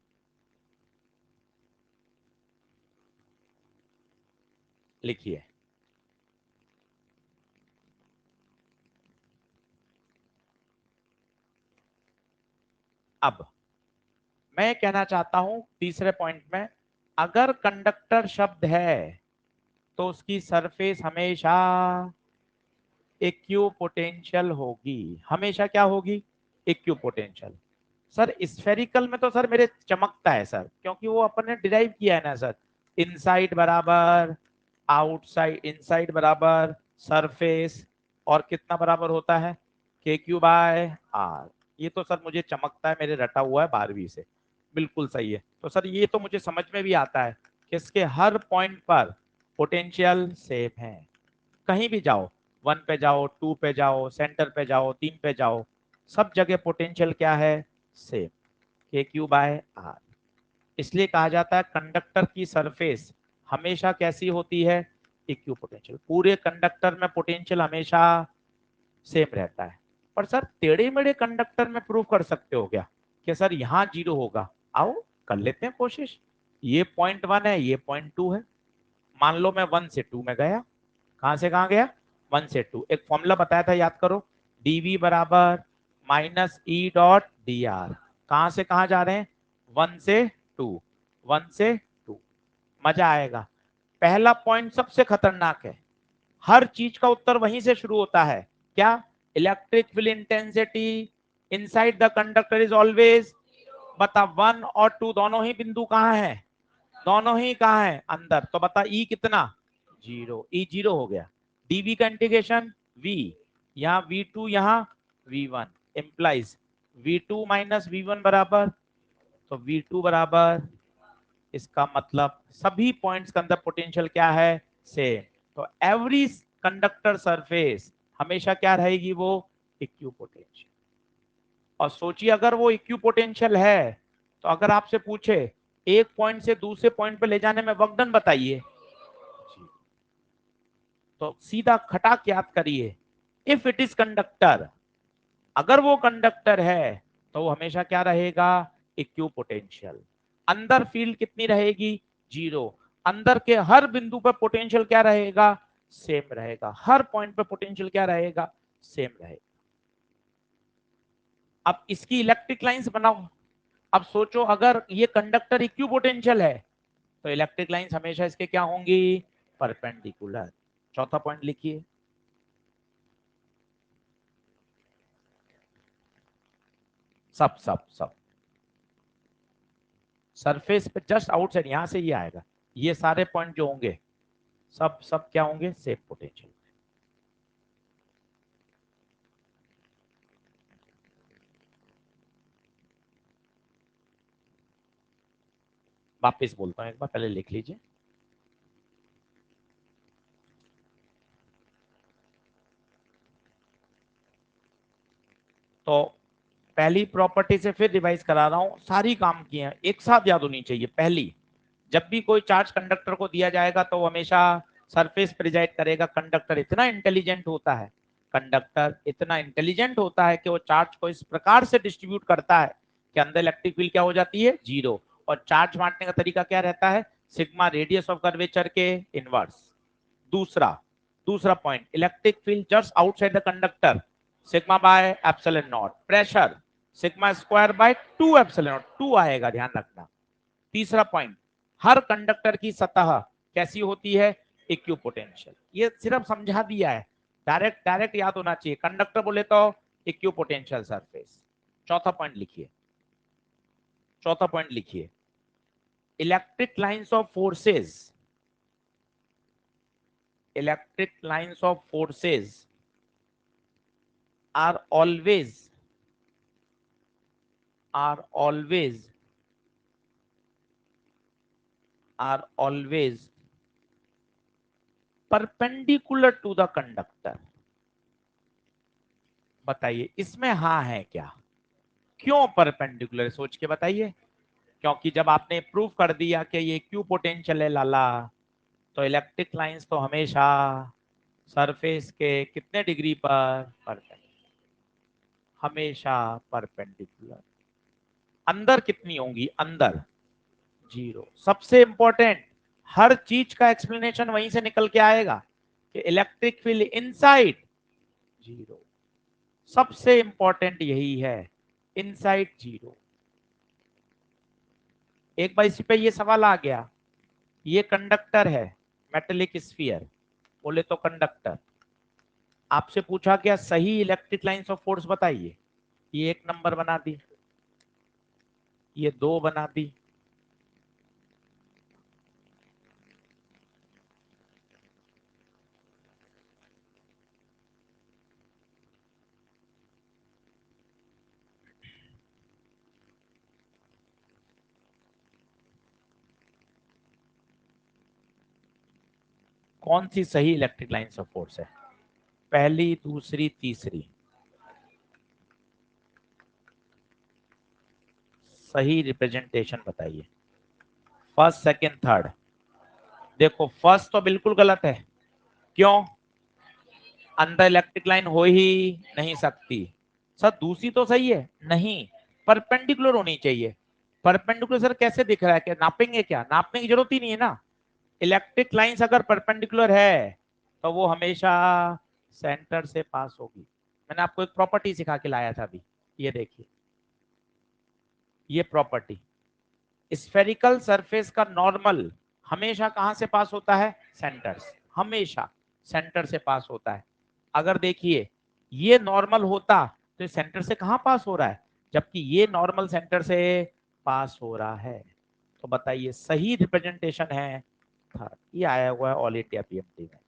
लिखिए अब मैं कहना चाहता हूं तीसरे पॉइंट में, अगर कंडक्टर शब्द है तो उसकी सरफेस हमेशा इक्विपोटेंशियल होगी, हमेशा क्या होगी, इक्विपोटेंशियल। सर स्फेरिकल में तो सर मेरे चमकता है सर, क्योंकि वो अपन ने डिराइव किया है ना सर, इनसाइड बराबर आउटसाइड, इनसाइड बराबर सरफेस, और कितना बराबर होता है, के क्यू बाय आर। ये तो सर मुझे चमकता है, मेरे रटा हुआ है 12वीं से, बिल्कुल सही है। तो सर ये तो मुझे समझ में भी आता है कि इसके हर पॉइंट पर पोटेंशियल सेम है, कहीं भी जाओ, 1 पे जाओ, 2 पे जाओ, सेंटर पे जाओ, 3 पे जाओ, सब जगह पोटेंशियल क्या है, सेम, के क्यू बाय आर। इसलिए कहा जाता है कंडक्टर की सरफेस हमेशा कैसी होती है, इक्यू पोटेंशियल, पूरे कंडक्टर में पोटेंशियल हमेशा सेम रहता है। पर सर टेढ़े मेढ़े कंडक्टर में प्रूव कर सकते हो क्या कि सर यहाँ जीरो होगा, आओ कर लेते हैं कोशिश। ये पॉइंट 1 है, ये पॉइंट 2 है, मान लो मैं 1 से 2 में गया, कहां से कहां गया, 1 से 2, एक फॉर्मूला बताया था याद करो, dv बराबर minus E dot D R, कहां से कहां जा रहे हैं, 1 से 2, 1 से 2, मजा आएगा। पहला पॉइंट सबसे खतरनाक है, हर चीज का उत्तर वहीं से शुरू होता है, क्या, electric field intensity inside the conductor is always, बता 1 और 2 दोनों ही बिंदु कहां है, दोनों ही कहां है, अंदर, तो बता ई कितना, जीरो, ई जीरो हो गया, डीवी का इंटीग्रेशन वी, यहाँ वी टू यहाँ V one, implies V two minus V one बराबर, तो वी टू बराबर, इसका मतलब सभी पॉइंट्स के अंदर पोटेंशियल क्या है, सेम। तो एवरी कंडक्टर सरफेस हमेशा क्या रहेगी, वो इक्यू पोटेंशियल। और सोचिए अगर वो इक्यू पोटेंशियल है, तो अगर आपसे पूछे एक पॉइंट से दूसरे पॉइंट पे ले जाने में वक्त डन बताइए, तो सीधा खटाक याद करिए, इफ इट इज कंडक्टर, अगर वो कंडक्टर है तो वो हमेशा क्या रहेगा, इक्यू पोटेंशियल। अंदर फील्ड कितनी रहेगी, जीरो, अंदर के हर बिंदु पर पोटेंशियल क्या रहेगा, सेम रहेगा, हर पॉइंट पर पोटेंशियल क्या रहेगा, सेम रहेगा। अब इसकी इलेक्ट्रिक लाइंस बनाओ, अब सोचो अगर ये कंडक्टर इक्यू पोटेंशियल है तो इलेक्ट्रिक लाइंस हमेशा इसके क्या होंगी, परपेंडिकुलर। चौथा पॉइंट लिखिए, सब सब सब सरफेस पे जस्ट आउटसाइड, यहां से ये आएगा, ये सारे पॉइंट जो होंगे सब सब क्या होंगे, सेम पोटेंशियल। वापस बोलता हूं, एक बार पहले लिख लीजिए। तो पहली प्रॉपर्टी से फिर रिवाइज करा रहा हूं, सारी काम की है, एक साथ याद होनी चाहिए। पहली, जब भी कोई चार्ज कंडक्टर को दिया जाएगा तो हमेशा सरफेस प्रिजाइड करेगा। कंडक्टर इतना इंटेलिजेंट होता है, कंडक्टर इतना इंटेलिजेंट होता है कि वो चार्ज को इस प्रकार से डिस्ट्रीब्यूट करता है कि अंदर इलेक्ट्रिक फील्ड क्या हो जाती है, जीरो। और चार्ज बांटने का तरीका क्या रहता है, सिग्मा रेडियस ऑफ कर्वेचर के इनवर्स। दूसरा दूसरा point, electric field just outside the conductor, sigma by epsilon not. Pressure sigma square by 2 epsilon not, 2 आएगा, ध्यान रखना। तीसरा पॉइंट, हर कंडक्टर की सतह कैसी होती है, इक्विपोटेंशियल। ये सिर्फ समझा दिया है, डायरेक्ट डायरेक्ट याद होना चाहिए। कंडक्टर बोले तो इक्विपोटेंशियल सरफेस। चौथा पॉइंट लिखिए, चौथा पॉइंट लिखिए, electric lines of forces, electric lines of forces are always are always are always perpendicular to the conductor। बताइए इसमें हाँ है क्या, क्यों परपेंडिकुलर, सोच के बताइए। क्योंकि जब आपने प्रूव कर दिया कि ये क्यू पोटेंशियल है लाला, तो इलेक्ट्रिक लाइंस तो हमेशा सरफेस के कितने डिग्री पर, हमेशा परपेंडिकुलर। अंदर कितनी होंगी, अंदर जीरो। सबसे इंपॉर्टेंट, हर चीज का एक्सप्लेनेशन वहीं से निकल के आएगा कि इलेक्ट्रिक फील्ड इनसाइड जीरो। सबसे इंपॉर्टेंट यही है, इनसाइड जीरो। एक बार इसी पे ये सवाल आ गया, ये कंडक्टर है, मेटेलिक स्फीयर, बोले तो कंडक्टर। आपसे पूछा क्या, सही इलेक्ट्रिक लाइंस ऑफ फोर्स बताइए। ये 1 नंबर बना दी, ये 2 बना दी, कौन सी सही इलेक्ट्रिक लाइंस ऑफ फोर्स है, पहली, दूसरी, तीसरी। सही रिप्रेजेंटेशन बताइए, फर्स्ट, सेकंड, थर्ड। देखो फर्स्ट तो बिल्कुल गलत है, क्यों, अंदर इलेक्ट्रिक लाइन हो ही नहीं सकती। सर दूसरी तो सही है, नहीं, परपेंडिकुलर होनी चाहिए। परपेंडिकुलर सर कैसे दिख रहा है, क्या नापेंगे, क्या नापने की जरूरत ही नहीं है ना। इलेक्ट्रिक लाइंस अगर परपेंडिकुलर है तो वो हमेशा सेंटर से पास होगी। मैंने आपको एक प्रॉपर्टी सिखा के लाया था अभी, ये देखिए, ये प्रॉपर्टी, स्फेरिकल सरफेस का नॉर्मल हमेशा कहां से पास होता है, सेंटर से, हमेशा सेंटर से पास होता है। अगर देखिए ये नॉर्मल होता तो सेंटर से कहां पास हो रहा है, जबकि ये नॉर्मल सेंटर से पास हो रहा है। तो बताइए सही रिप्रेजेंटेशन है थर्ड। ये आया हुआ है ऑल इंडिया पीएमटी में,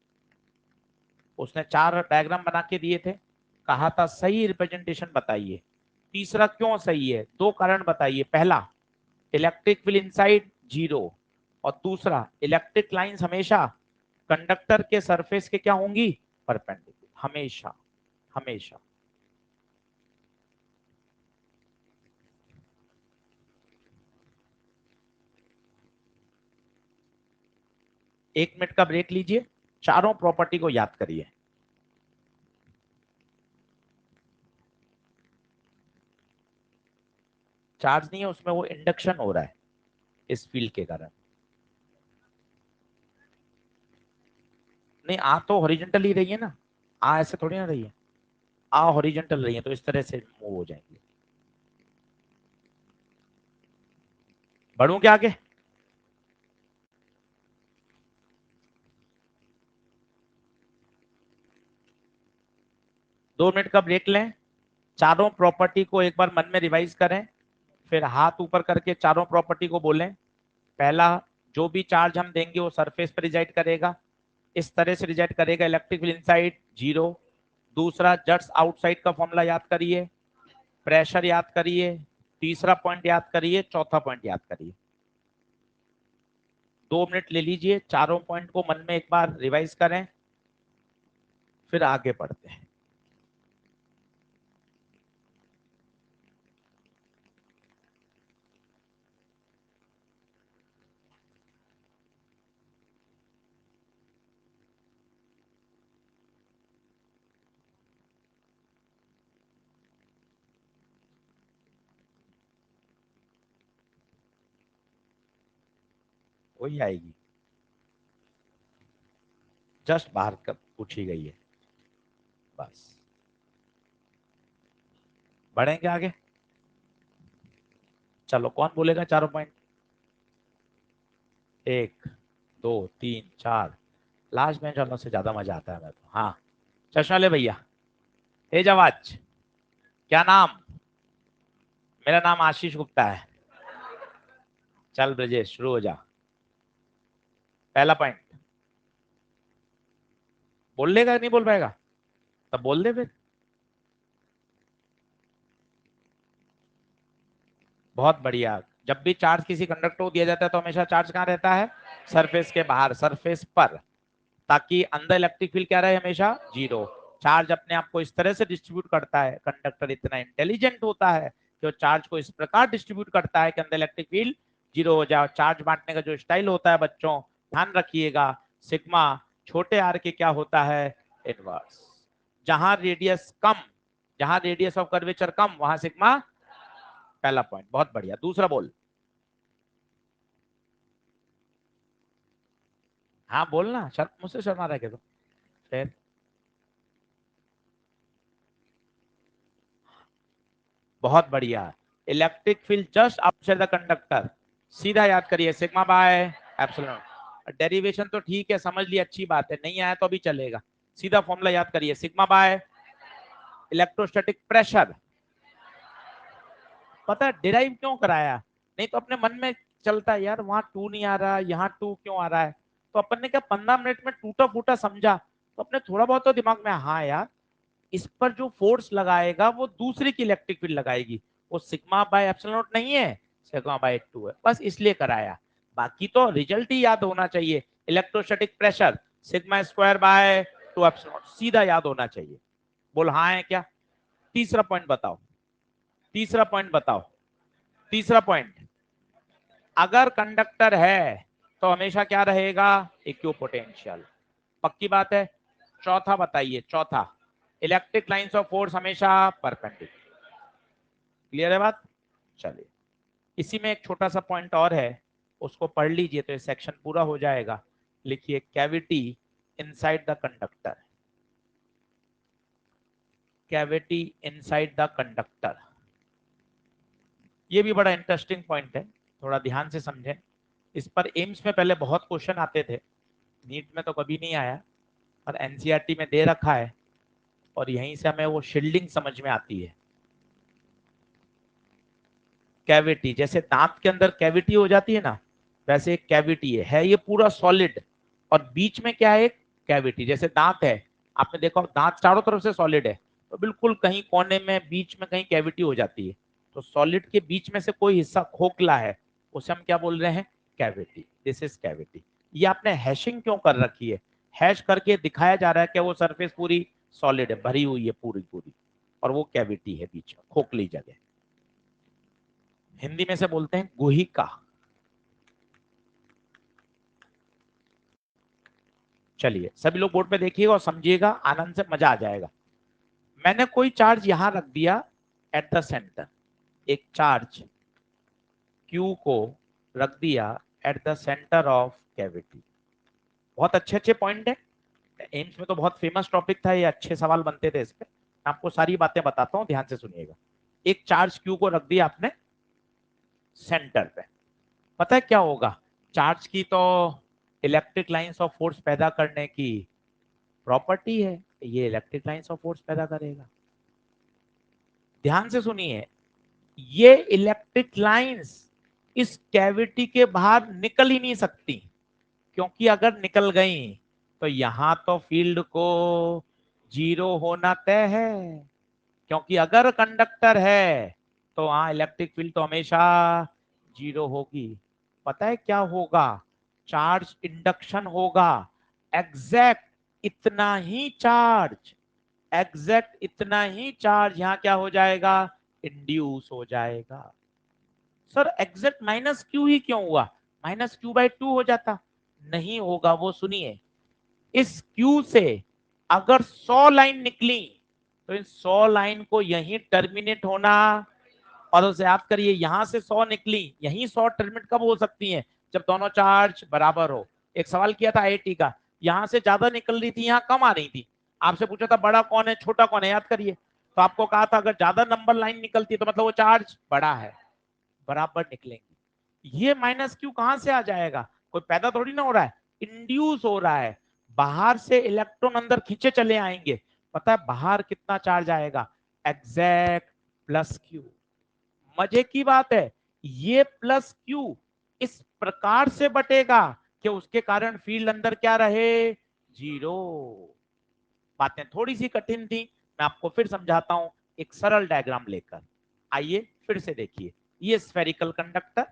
उसने 4 डायग्राम बना के दिए थे, कहा था सही रिप्रेजेंटेशन बताइए। तीसरा क्यों सही है, 2 कारण बताइए। पहला, इलेक्ट्रिक फील्ड इनसाइड जीरो, और दूसरा इलेक्ट्रिक लाइंस हमेशा कंडक्टर के सरफेस के क्या होंगी, परपेंडिकुलर, हमेशा हमेशा। एक मिनट का ब्रेक लीजिए, चारों प्रॉपर्टी को याद करिए। चार्ज नहीं है उसमें, वो इंडक्शन हो रहा है इस फील्ड के कारण। नहीं, आ तो हॉरिजॉन्टल ही रही है ना, आ ऐसे थोड़ी ना रही है, आ हॉरिजॉन्टल रही है, तो इस तरह से मूव हो जाएंगे। बढ़ूं क्या आगे, 2 मिनट का ब्रेक लें, चारों प्रॉपर्टी को एक बार मन में रिवाइज करें, फिर हाथ ऊपर करके चारों प्रॉपर्टी को बोलें। पहला, जो भी चार्ज हम देंगे वो सरफेस पर रिजाइड करेगा, इस तरह से रिजाइड करेगा, इलेक्ट्रिक फील्ड इनसाइड जीरो। दूसरा, जस्ट आउटसाइड का फॉर्मूला याद करिए, प्रेशर याद करिए, तीसरा पॉइंट याद करिए, चौथा पॉइंट याद करिए। 2 मिनट ले लीजिए, चारों पॉइंट को मन में एक बार रिवाइज करें, फिर आगे बढ़ते हैं। वही आएगी, जस्ट बाहर कब पूछी गई है, बस बढ़ेंगे आगे। चलो कौन बोलेगा चारों पॉइंट? 1 2 3 4, लास्ट बेंच वालों से ज्यादा मजा आता है मेरे को। हाँ, चश्मा ले भैया, तेज आवाज। क्या नाम? मेरा नाम आशीष गुप्ता है। चल ब्रजेश, शुरू हो जा। पहला पॉइंट बोल लेगा, नहीं बोल पाएगा? तब बोल दे फिर। बहुत बढ़िया। जब भी चार्ज किसी कंडक्टर को दिया जाता है तो हमेशा चार्ज कहाँ रहता है? सरफेस के बाहर, सरफेस पर, ताकि अंदर इलेक्ट्रिक फील्ड क्या रहे? हमेशा जीरो। चार्ज अपने आप को इस तरह से डिस्ट्रीब्यूट करता है, कंडक्टर इतना इंटेलिजेंट होता है कि वो चार्ज को इस प्रकार डिस्ट्रीब्यूट करता है कि अंदर इलेक्ट्रिक फील्ड जीरो हो जाए। चार्ज बांटने का जो स्टाइल होता है बच्चों, ध्यान रखिएगा, सिग्मा छोटे आर के क्या होता है? इनवर्स। जहां रेडियस कम, जहां रेडियस ऑफ कर्वेचर कम, वहां सिग्मा। पहला पॉइंट बहुत बढ़िया। दूसरा बोल। हाँ बोलना, मुझसे शर्मा रहे तो फिर। बहुत बढ़िया। Electric field just outside the conductor, सीधा याद करिए सिग्मा बाय एप्सिलॉन। डेरिवेशन तो ठीक है, समझ लिया, अच्छी बात है, नहीं आया तो भी चलेगा। सीधा फॉर्मूला याद करिए, सिग्मा बाय इलेक्ट्रोस्टैटिक प्रेशर। पता है डिराइव क्यों कराया? नहीं तो अपने मन में चलता है यार वहां टू नहीं आ रहा, यहाँ टू क्यों आ रहा है। तो अपन ने क्या 15 मिनट में टूटा फूटा समझा, तो अपने थोड़ा बहुत तो दिमाग में, हाँ यार इस पर जो फोर्स लगाएगा वो दूसरी की इलेक्ट्रिक फील्ड लगाएगी, वो सिग्मा बाय एप्सिलॉन नॉट नहीं है, सिग्मा बाय 2 है, बस इसलिए कराया। बाकी तो रिजल्ट ही याद होना चाहिए। Electrostatic pressure sigma square by 2 epsilon not, सीधा याद होना चाहिए। बोल हाँ है क्या? तीसरा पॉइंट बताओ, तीसरा पॉइंट बताओ, तीसरा पॉइंट। अगर कंडक्टर है तो हमेशा क्या रहेगा? Equipotential potential. पक्की बात है। चौथा बताइए, चौथा। इलेक्ट्रिक लाइंस ऑफ फोर्स हमेशा परपेंडिकुलर। क्लियर है बात? चलिए, इसी में एक छोटा सा पॉइंट और है, उसको पढ़ लीजिए तो ये सेक्शन पूरा हो जाएगा। लिखिए cavity inside the conductor, cavity inside the conductor. ये भी बड़ा इंटरेस्टिंग पॉइंट है, थोड़ा ध्यान से समझें। इस पर एम्स में पहले बहुत क्वेश्चन आते थे, नीट में तो कभी नहीं आया, और एनसीईआरटी में दे रखा है, और यहीं से हमें वो शील्डिंग समझ में आती है। कैविटी, जैसे दांत के अंदर कैविटी हो जाती है ना, वैसे एक कैविटी है ये पूरा सॉलिड, और बीच में क्या है? एक कैविटी। जैसे दांत है, आपने देखा दांत चारों तरफ से सॉलिड है, तो बिल्कुल कहीं कोने में बीच में कहीं कैविटी हो जाती है, तो सॉलिड के बीच में से कोई हिस्सा खोखला है, उसे हम क्या बोल रहे हैं? कैविटी। This is cavity. ये आपने हैशिंग क्यों कर रखी है? हैश करके दिखाया जा रहा है कि वो सरफेस पूरी सॉलिड है, भरी हुई है पूरी पूरी, और वो कैविटी है बीच में, खोखली जगह। हिंदी में से बोलते हैं गुहिका। चलिए सभी लोग बोर्ड पे देखिएगा और समझिएगा, आनंद से मजा आ जाएगा। मैंने कोई चार्ज यहां रख दिया एट द सेंटर, एक चार्ज Q को रख दिया at the centre of cavity. बहुत अच्छे अच्छे पॉइंट है, एम्स में तो बहुत फेमस टॉपिक था ये, अच्छे सवाल बनते थे इस पे। आपको सारी बातें बताता हूँ, ध्यान से सुनिएगा। एक चार्ज Q को रख दिया आपने सेंटर पे, पता है क्या होगा? चार्ज की तो इलेक्ट्रिक लाइंस ऑफ फोर्स पैदा करने की प्रॉपर्टी है, ये इलेक्ट्रिक लाइंस ऑफ फोर्स पैदा करेगा। ध्यान से सुनिए, ये इलेक्ट्रिक लाइंस इस कैविटी के बाहर निकल ही नहीं सकती, क्योंकि अगर निकल गई तो यहां तो फील्ड को जीरो होना तय है, क्योंकि अगर कंडक्टर है तो वहां इलेक्ट्रिक फील्ड तो हमेशा जीरो होगी। पता है क्या होगा? चार्ज इंडक्शन होगा, एग्जैक्ट इतना ही चार्ज, एग्जैक्ट इतना ही चार्ज यहां क्या हो जाएगा, इंड्यूस हो जाएगा। सर एग्जैक्ट माइनस क्यू ही क्यों हुआ, माइनस क्यू बाई टू हो जाता, नहीं होगा वो। सुनिए, इस क्यू से अगर 100 लाइन निकली तो इन 100 लाइन को यहीं टर्मिनेट होना, और उसे याद करिए यहां से 100 निकली, यहीं 100 टर्मिनेट कब हो सकती हैं, जब दोनों चार्ज बराबर हो। एक सवाल किया था आईआईटी का, यहां से ज्यादा निकल रही थी, यहां कम आ रही थी, आपसे पूछा था बड़ा कौन है छोटा कौन है, याद करिए। तो आपको कहा था अगर ज्यादा नंबर लाइन निकलती है तो मतलब वो चार्ज बड़ा है, बराबर निकलेंगे। ये माइनस क्यू कहां से आ जाएगा, कोई पैदा थोड़ी ना हो रहा है, इंड्यूस हो रहा है, बाहर से इलेक्ट्रॉन अंदर खींचे चले आएंगे। पता है बाहर कितना चार्ज आएगा, एग्जैक्ट प्लस क्यू। मजे की बात है, ये प्लस क्यू इस प्रकार से बटेगा कि उसके कारण फील्ड अंदर क्या रहे, जीरो। बातें थोड़ी सी कठिन थी, मैं आपको फिर समझाता हूं एक सरल डायग्राम लेकर। आइए फिर से देखिए, ये स्फेरिकल कंडक्टर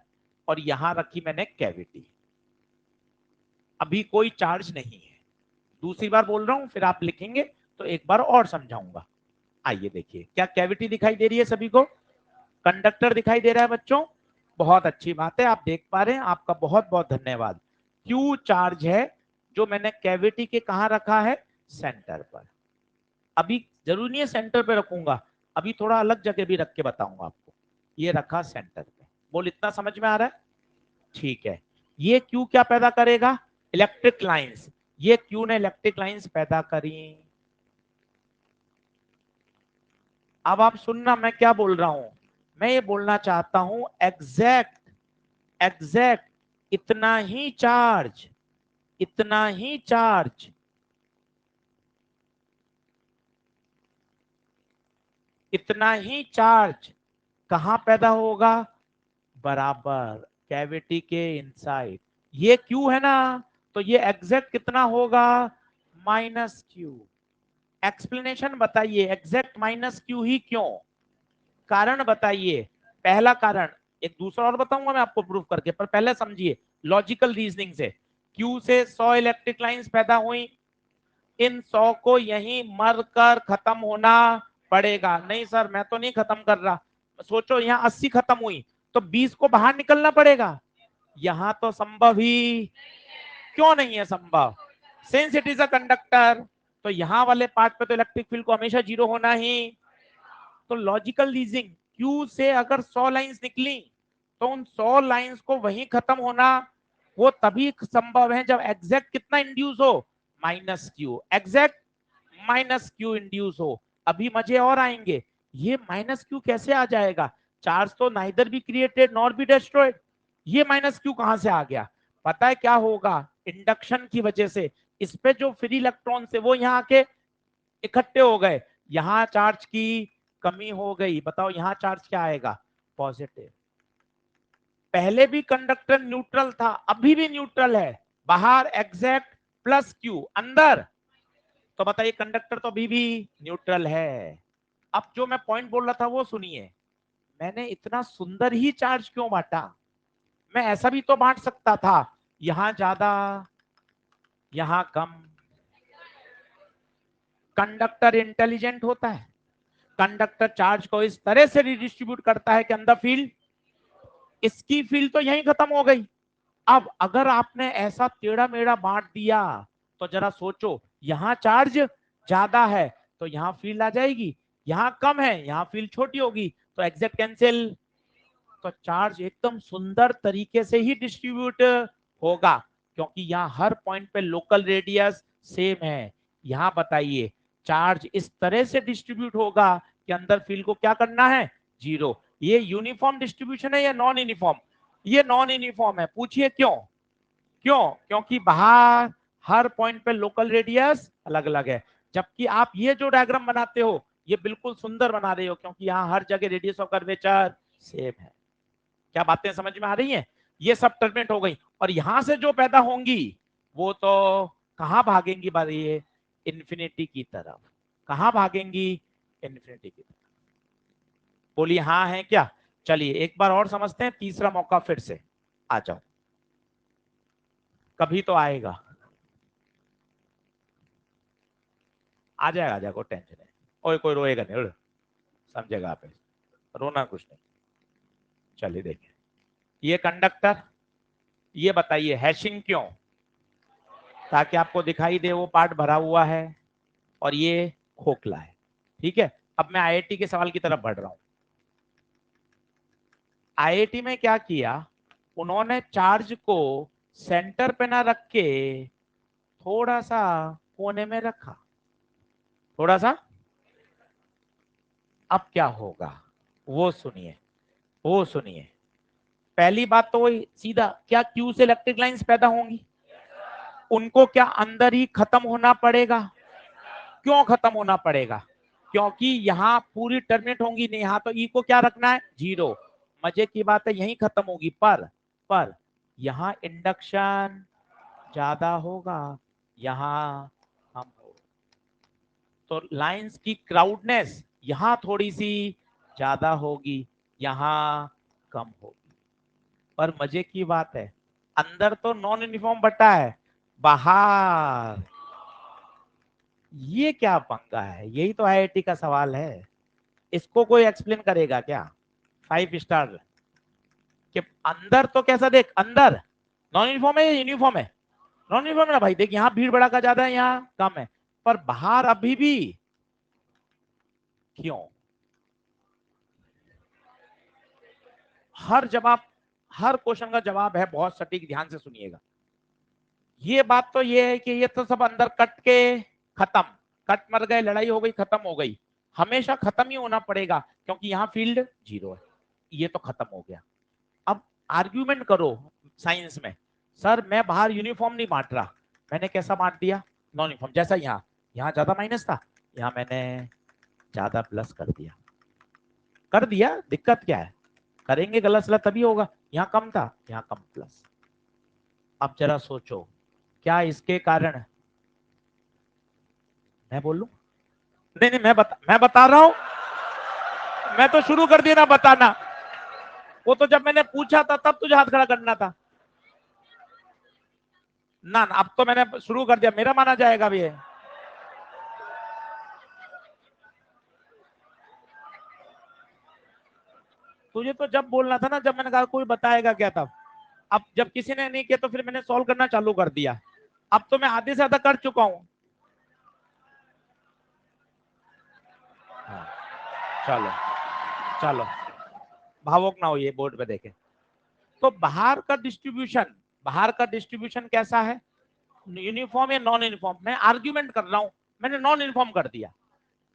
और यहां रखी मैंने कैविटी, अभी कोई चार्ज नहीं है। दूसरी बार बोल रहा हूं, फिर आप लिखेंगे तो एक बार और समझाऊंगा। आइए देखिए, क्या कैविटी दिखाई दे रही है सभी को, कंडक्टर दिखाई दे रहा है बच्चों, बहुत अच्छी बात है, आप देख पा रहे हैं, आपका बहुत बहुत धन्यवाद। क्यू चार्ज है जो मैंने कैविटी के कहा रखा है, सेंटर पर। अभी जरूरी नहीं है सेंटर पे रखूंगा, अभी थोड़ा अलग जगह भी रख के बताऊंगा आपको। ये रखा सेंटर पे, बोल इतना समझ में आ रहा है, ठीक है। ये क्यू क्या पैदा करेगा, इलेक्ट्रिक लाइंस, ये क्यू ने इलेक्ट्रिक लाइंस पैदा करी। अब आप सुनना मैं क्या बोल रहा हूं, मैं ये बोलना चाहता हूं एग्जैक्ट, एग्जैक्ट इतना ही चार्ज, इतना ही चार्ज, इतना ही चार्ज कहां पैदा होगा, बराबर कैविटी के इनसाइड। ये क्यू है ना, तो ये एग्जैक्ट कितना होगा, माइनस क्यू। एक्सप्लेनेशन बताइए, एग्जैक्ट माइनस क्यू ही क्यों, कारण बताइए। पहला कारण, एक दूसरा और बताऊंगा मैं आपको प्रूफ करके, पर पहले समझिए लॉजिकल रीजनिंग से। क्यू से 100 इलेक्ट्रिक लाइंस पैदा हुई, इन 100 को यहीं मरकर खत्म होना पड़ेगा। नहीं सर मैं तो नहीं खत्म कर रहा, सोचो यहाँ 80 खत्म हुई तो 20 को बाहर निकलना पड़ेगा, यहां तो संभव ही क्यों नहीं है संभव, since it is a conductor, तो यहां वाले पार्ट पे तो इलेक्ट्रिक फील्ड को हमेशा जीरो होना ही। तो लॉजिकल रीजनिंग, क्यू से अगर 100 लाइंस निकली तो उन 100 लाइंस को वहीं खत्म होना वो तभी संभव है जब एग्जैक्ट कितना इंड्यूस हो, minus Q, exact minus Q induce हो। अभी मजे और आएंगे, ये माइनस क्यू कैसे आ जाएगा, चार्ज तो neither be created nor be destroyed, ये माइनस क्यू कहां से आ गया, पता है क्या होगा, इंडक्शन की वजह से इस पे जो फ्री इलेक्ट्रॉन थे वो यहाँ आके इकट्ठे हो गए, यहां चार्ज की कमी हो गई। बताओ यहां चार्ज क्या आएगा, पॉजिटिव। पहले भी कंडक्टर न्यूट्रल था, अभी भी न्यूट्रल है, बाहर एग्जैक्ट प्लस क्यू, अंदर तो बताइए कंडक्टर तो अभी भी न्यूट्रल है। अब जो मैं पॉइंट बोल रहा था वो सुनिए, मैंने इतना सुंदर ही चार्ज क्यों बांटा, मैं ऐसा भी तो बांट सकता था, यहां ज्यादा यहां कम। कंडक्टर इंटेलिजेंट होता है, कंडक्टर चार्ज को इस तरह से रिडिस्ट्रीब्यूट करता है कि अंदर फील्ड, इसकी फील्ड तो यहीं खत्म हो गई। अब अगर आपने ऐसा टेढ़ा मेढ़ा बांट दिया तो जरा सोचो, यहां चार्ज ज्यादा है तो यहां फील्ड आ जाएगी, यहां कम है यहां फील्ड छोटी होगी, तो एग्जैक्ट कैंसिल, तो चार्ज एकदम सुंदर तरीके से ही डिस्ट्रीब्यूट होगा, क्योंकि यहाँ हर पॉइंट पे लोकल रेडियस सेम है। यहाँ बताइए चार्ज इस तरह से डिस्ट्रीब्यूट होगा कि अंदर फील्ड को क्या करना है, जीरो। ये यूनिफॉर्म डिस्ट्रीब्यूशन है या नॉन यूनिफॉर्म, ये नॉन यूनिफॉर्म है, पूछिए क्यों, क्यों, क्योंकि बाहर हर पॉइंट पे लोकल रेडियस अलग अलग है। जबकि आप ये जो डायग्राम बनाते हो ये बिल्कुल सुंदर बना रहे हो, क्योंकि यहाँ हर जगह रेडियस ऑफ कर्वेचर सेम है। क्या बातें समझ में आ रही हैं, ये सब टर्मिनेट हो गई, और यहां से जो पैदा होंगी वो तो कहां भागेंगी, ये इन्फिनिटी की तरफ, कहां भागेंगी, इन्फिनिटी की तरफ। बोलिए हाँ है क्या, चलिए एक बार और समझते हैं, तीसरा मौका फिर से, आ जाओ। कभी तो आएगा, आ जाएगा, कोई टेंशन नहीं। और कोई रोएगा नहीं, समझेगा आप, रोना कुछ नहीं। चलिए देखिए, ये कंडक्टर, ये बताइए हैशिंग क्यों? ताकि आपको दिखाई दे वो पार्ट भरा हुआ है और ये खोखला है। ठीक है, अब मैं आईआईटी के सवाल की तरफ बढ़ रहा हूं। आईआईटी में क्या किया, उन्होंने चार्ज को सेंटर पे ना रख के थोड़ा सा कोने में रखा, थोड़ा सा। अब क्या होगा वो सुनिए, वो सुनिए। पहली बात तो वही सीधा, क्या क्यू से इलेक्ट्रिक लाइंस पैदा होंगी? उनको क्या अंदर ही खत्म होना पड़ेगा? क्यों खत्म होना पड़ेगा? क्योंकि यहाँ पूरी टर्मिनेट होंगी नहीं, यहाँ तो ई को क्या रखना है, 0। मजे की बात है यही खत्म होगी, पर यहाँ इंडक्शन ज्यादा होगा, यहाँ कम होगा। तो लाइंस की क्राउडनेस यहाँ थोड़ी सी ज्यादा होगी, यहाँ कम होगी। पर मजे की बात है, अंदर तो नॉन यूनिफॉर्म बटा है, बाहर ये क्या पंगा है? यही तो आईआईटी का सवाल है। इसको कोई एक्सप्लेन करेगा क्या? 5 स्टार के अंदर तो कैसा देख, अंदर नॉन यूनिफॉर्म है या यूनिफॉर्म है? नॉन यूनिफॉर्म है ना भाई, देख यहाँ भीड़ भड़ाका ज्यादा है, यहाँ कम है। पर बाहर अभी भी क्यों? हर जवाब, हर क्वेश्चन का जवाब है, बहुत सटीक, ध्यान से सुनिएगा। ये बात तो ये है कि ये तो सब अंदर कट के खत्म, कट मर गए, लड़ाई हो गई, खत्म हो गई, हमेशा खत्म ही होना पड़ेगा क्योंकि यहाँ फील्ड 0 है, ये तो खत्म हो गया। अब आर्ग्यूमेंट करो साइंस में, सर मैं बाहर यूनिफॉर्म नहीं बांट रहा, मैंने कैसा बांट दिया, नॉन यूनिफॉर्म। जैसा यहाँ, यहाँ ज्यादा माइनस था, यहाँ मैंने ज्यादा प्लस कर दिया, कर दिया, दिक्कत क्या है? करेंगे गलत सलत तभी होगा। यहाँ कम था, यहाँ कम प्लस। अब जरा सोचो, क्या इसके कारण, मैं बोलूं? नहीं नहीं, मैं बता रहा हूं, मैं तो शुरू कर दिया ना बताना। वो तो जब मैंने पूछा था तब तुझे हाथ खड़ा करना था ना, अब तो मैंने शुरू कर दिया, मेरा माना जाएगा भी है। तुझे तो जब बोलना था ना, जब मैंने कहा कोई बताएगा क्या, तब। अब जब किसी ने नहीं किया तो फिर मैंने सॉल्व करना चालू कर दिया। अब तो मैं आधे से ज्यादा कर चुका हूं। हाँ, चलो चलो, भावुक ना होइए, बोर्ड पे देखें। तो बाहर का डिस्ट्रीब्यूशन, बाहर का डिस्ट्रीब्यूशन कैसा है, यूनिफॉर्म या नॉन यूनिफॉर्म? मैं आर्ग्यूमेंट कर रहा हूं, मैंने नॉन यूनिफॉर्म कर दिया,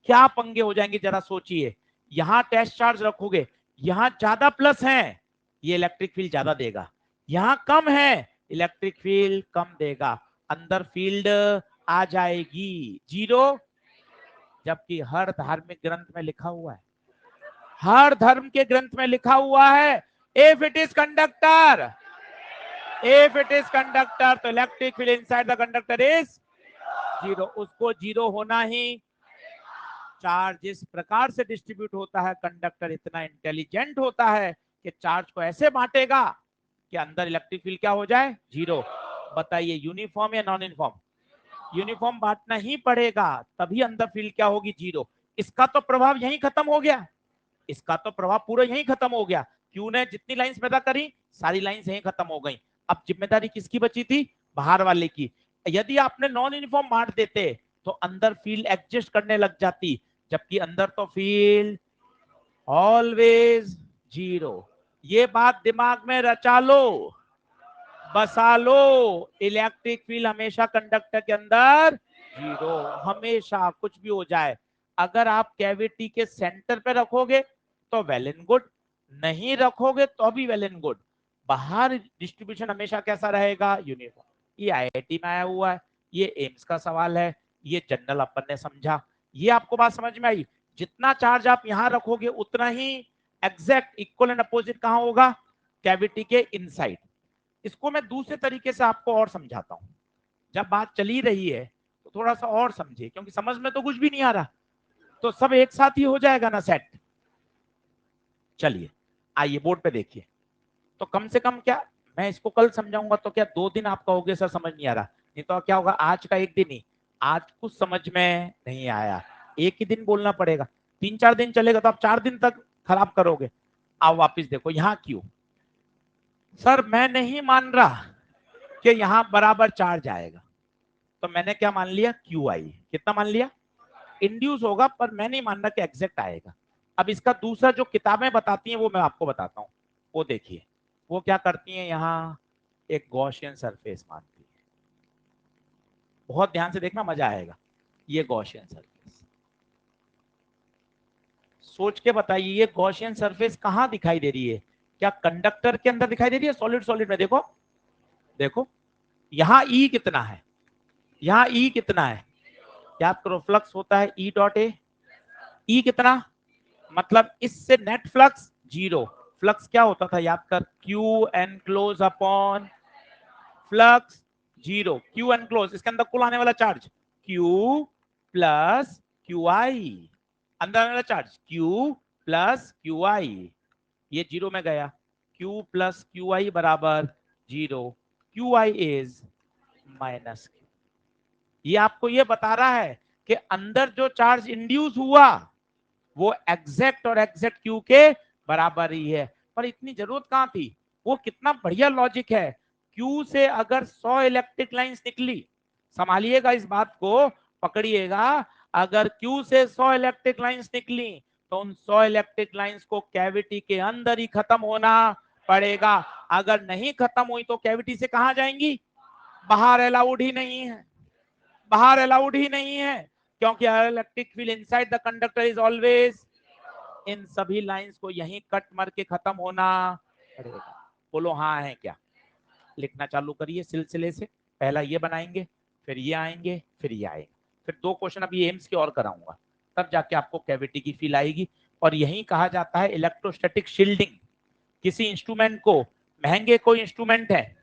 क्या पंगे हो जाएंगे जरा सोचिए। यहां टेस्ट चार्ज रखोगे, यहां ज्यादा प्लस है, ये इलेक्ट्रिक फील्ड ज्यादा देगा, यहां कम है, इलेक्ट्रिक फील्ड कम देगा, अंदर फील्ड आ जाएगी 0। जबकि हर धार्मिक ग्रंथ में लिखा हुआ है, हर धर्म के ग्रंथ में लिखा हुआ है, if it is conductor, if it is conductor तो electric field inside the conductor is 0। उसको 0 होना ही, चार्ज इस प्रकार से डिस्ट्रीब्यूट होता है, कंडक्टर इतना इंटेलिजेंट होता है कि चार्ज को ऐसे बांटेगा कि अंदर इलेक्ट्रिक फील्ड क्या हो जाए, 0। बताइए यूनिफॉर्म या नॉन यूनिफॉर्म? यूनिफॉर्म बांटना ही पड़ेगा, तभी अंदर फील्ड क्या होगी, 0। इसका तो प्रभाव यहीं खत्म हो गया, इसका तो प्रभाव पूरा यहीं खत्म हो गया। क्यू ने जितनी लाइंस पैदा करी, सारी लाइंस यहीं खत्म हो गई। अब जिम्मेदारी किसकी बची थी, बाहर वाले की। यदि आपने नॉन यूनिफॉर्म बांट देते तो अंदर फील्ड एडजस्ट करने लग जाती, जबकि अंदर तो फील्ड ऑलवेज 0। ये बात दिमाग में रचा लो, बसा लो, इलेक्ट्रिक फील्ड हमेशा कंडक्टर के अंदर 0, हमेशा, कुछ भी हो जाए। अगर आप कैविटी के सेंटर पे रखोगे तो वेल एंड गुड, नहीं रखोगे तो भी वेल एंड गुड, बाहर डिस्ट्रीब्यूशन हमेशा कैसा रहेगा, यूनिफॉर्म। ये आईआईटी में आया हुआ है, ये एम्स का सवाल है, ये जनरल अपन ने समझा। ये आपको बात समझ में आई? जितना चार्ज आप यहां रखोगे उतना ही एग्जैक्ट इक्वल एंड अपोजिट कहां होगा, कैविटी के इनसाइड। इसको मैं दूसरे तरीके से आपको और समझाता हूं, जब बात चली रही है तो थोड़ा सा और समझिए, क्योंकि समझ में तो कुछ भी नहीं आ रहा, तो सब एक साथ ही हो जाएगा ना सेट। चलिए आइए बोर्ड पे देखिए, तो कम से कम क्या, मैं इसको कल समझाऊंगा तो क्या 2 दिन आपका हो गया सर समझ नहीं आ रहा, नहीं तो क्या होगा आज का एक दिन ही, आज कुछ समझ में नहीं आया, एक ही दिन बोलना पड़ेगा। 3-4 दिन चलेगा तो आप 4 दिन तक खराब करोगे। आओ वापिस देखो यहाँ क्यों, सर मैं नहीं मान रहा कि यहाँ बराबर चार्ज आएगा, तो मैंने क्या मान लिया, क्यू आई। कितना मान लिया, इंड्यूस होगा, पर मैं नहीं मान रहा कि एग्जैक्ट आएगा। अब इसका दूसरा जो किताबें बताती हैं वो मैं आपको बताता हूँ। वो देखिए वो क्या करती हैं, यहाँ एक गॉसियन सरफेस मानती है, बहुत ध्यान से देखना मजा आएगा। ये गॉसियन सरफेस, सोच के बताइए ये गॉसियन सरफेस कहाँ दिखाई दे रही है, क्या कंडक्टर के अंदर दिखाई दे रही है, सॉलिड सॉलिड में? देखो देखो यहाँ ई कितना है, यहाँ ई कितना है, याद करो फ्लक्स होता है ई डॉट ए, ई कितना, मतलब इससे नेट फ्लक्स जीरो। फ्लक्स क्या होता था याद कर, Q N close upon flux zero, Q N close, इसके अंदर कुल आने वाला charge Q plus Q I, अंदर आने वाला charge Q plus Q I, ये जीरो में गया, क्यू प्लस क्यू आई बराबर zero, Q I is minus Q. ये आपको ये बता रहा है कि अंदर जो चार्ज इंड्यूस हुआ वो एग्जैक्ट और एग्जैक्ट क्यू के बराबर ही है। पर इतनी जरूरत कहां थी, वो कितना बढ़िया लॉजिक है। क्यू से अगर 100 इलेक्ट्रिक लाइंस निकली, संभालिएगा इस बात को, पकड़िएगा, अगर क्यू से 100 इलेक्ट्रिक लाइंस निकली तो उन 100 इलेक्ट्रिक लाइंस को कैविटी के अंदर ही खत्म होना पड़ेगा। अगर नहीं खत्म हुई तो कैविटी से कहां जाएंगी, बाहर अलाउड ही नहीं है, बाहर अलाउड ही नहीं है, क्योंकि electric field inside the conductor is always, इन सभी लाइंस को यहीं कट मार के खत्म होना पड़ेगा। बोलो हाँ है क्या, लिखना चालू करिए सिलसिले से, पहला ये बनाएंगे, फिर ये आएंगे, फिर ये आएंगे, फिर 2 क्वेश्चन अभी एम्स के और कराऊंगा, तब जाके आपको कैविटी की फील आएगी। और यही कहा जाता है इलेक्ट्रोस्टैटिक शील्डिंग। किसी इंस्ट्रूमेंट को, महंगे कोई इंस्ट्रूमेंट है,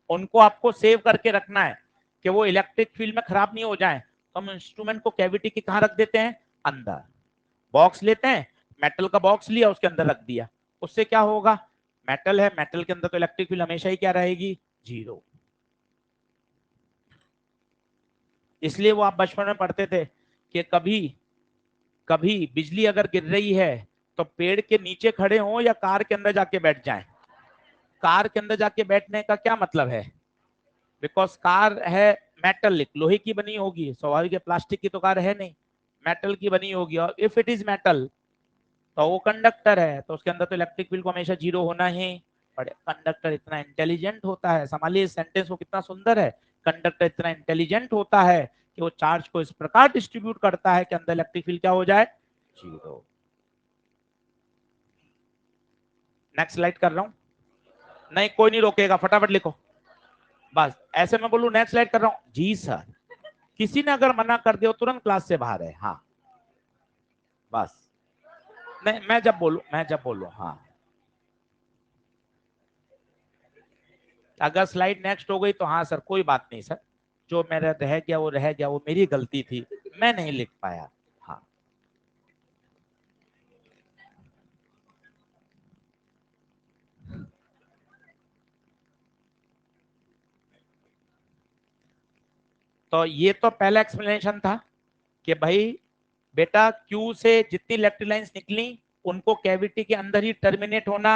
उनको आपको सेव करके रखना है कि वो इलेक्ट्रिक फील्ड में खराब नहीं हो जाए, तो हम इंस्ट्रूमेंट को कैविटी के कहां रख देते हैं, अंदर। बॉक्स लेते हैं, मेटल का बॉक्स लिया, उसके अंदर रख दिया, उससे क्या होगा, मेटल है, मेटल के अंदर तो इलेक्ट्रिक फील्ड हमेशा ही क्या रहेगी, जीरो। इसलिए वो आप बचपन में पढ़ते थे कि कभी कभी बिजली अगर गिर रही है तो पेड़ के नीचे खड़े हो या कार के अंदर जाके बैठ जाएं। कार के अंदर जाके बैठने का क्या मतलब है, बिकॉज कार है मेटल, लोहे की बनी होगी, स्वाभाविक है, प्लास्टिक की तो कार है नहीं, मेटल की बनी होगी, और इफ इट इज मेटल तो वो कंडक्टर है, तो उसके अंदर तो इलेक्ट्रिक फील्ड को हमेशा जीरो होना ही पड़े। कंडक्टर इतना इंटेलिजेंट होता है, संभालिए इस सेंटेंस को कितना सुंदर है, कंडक्टर इतना इंटेलिजेंट होता है कि वो चार्ज को इस प्रकार डिस्ट्रीब्यूट करता है कि अंदर इलेक्ट्रिक फील्ड क्या हो जाए, जीरो। नेक्स्ट स्लाइड कर रहा हूं, नहीं कोई नहीं रोकेगा, फटाफट लिखो, बस ऐसे मैं बोलूं नेक्स्ट स्लाइड कर रहा हूं जी सर, किसी ने अगर मना कर दिया तुरंत क्लास से बाहर है, हाँ बस, नहीं मैं जब बोलूं हाँ, अगर स्लाइड नेक्स्ट हो गई तो हाँ सर कोई बात नहीं सर, जो मेरा रह गया वो रह गया, वो मेरी गलती थी, मैं नहीं लिख पाया। हाँ तो ये तो पहला एक्सप्लेनेशन था कि भाई बेटा क्यू से जितनी इलेक्ट्रिक लाइंस निकली उनको कैविटी के अंदर ही टर्मिनेट होना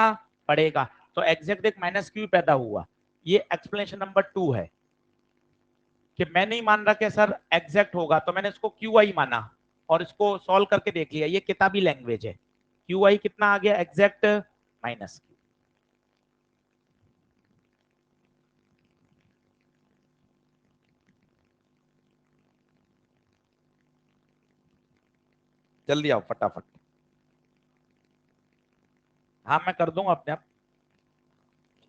पड़ेगा, तो एग्जैक्ट एक माइनस क्यू पैदा हुआ। ये एक्सप्लेनेशन नंबर 2 है कि मैं नहीं मान रहा कि सर एग्जैक्ट होगा, तो मैंने इसको क्यू आई माना और इसको सॉल्व करके देख लिया, ये किताबी लैंग्वेज है। क्यू आई कितना आ गया, एग्जैक्ट माइनस क्यू। जल्दी आओ फटाफट, हाँ मैं कर दूंगा अपने आप,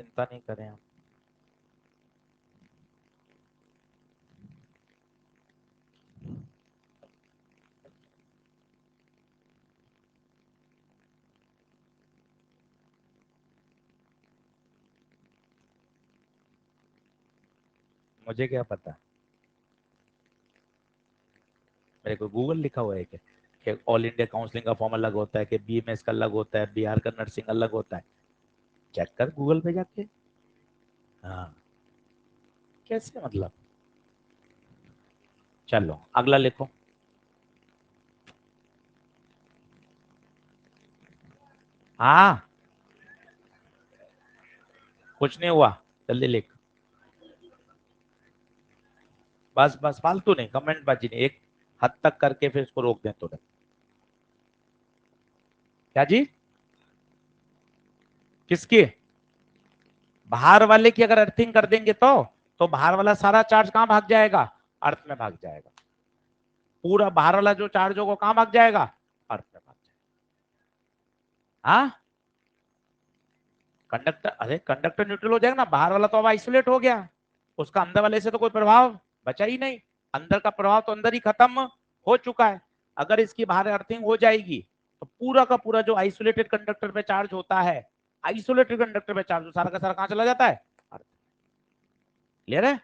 चिंता नहीं करें आप। मुझे क्या पता, मेरे को गूगल लिखा हुआ है क्या कि ऑल इंडिया काउंसलिंग का फॉर्म अलग होता है, कि बीएमएस का अलग होता है, बिहार का नर्सिंग अलग होता है, चेक कर गूगल पे जाके। हाँ, कैसे मतलब? चलो अगला लिखो। हाँ, कुछ नहीं हुआ, जल्दी लिख। बस बस, फालतू नहीं, कमेंट बाजी नहीं, एक हद तक करके फिर इसको रोक दें तुरंत। क्या जी? किसकी? बाहर वाले की अगर अर्थिंग कर देंगे तो बाहर वाला सारा चार्ज कहां भाग जाएगा? अर्थ में भाग जाएगा। पूरा बाहर वाला जो चार्ज होगा कहां भाग जाएगा? अर्थ में भाग जाएगा। हाँ, कंडक्टर, अरे कंडक्टर न्यूट्रल हो जाएगा ना, बाहर वाला तो अब आइसोलेट हो गया, उसका अंदर वाले से तो कोई प्रभाव बचा ही नहीं। अंदर का प्रभाव तो अंदर ही खत्म हो चुका है। अगर इसकी बाहर अर्थिंग हो जाएगी तो पूरा का पूरा जो आइसोलेटेड कंडक्टर पे चार्ज होता है, आइसोलेटेड कंडक्टर पे चार्ज सारा का सारा कहां चला जाता है? क्लियर है?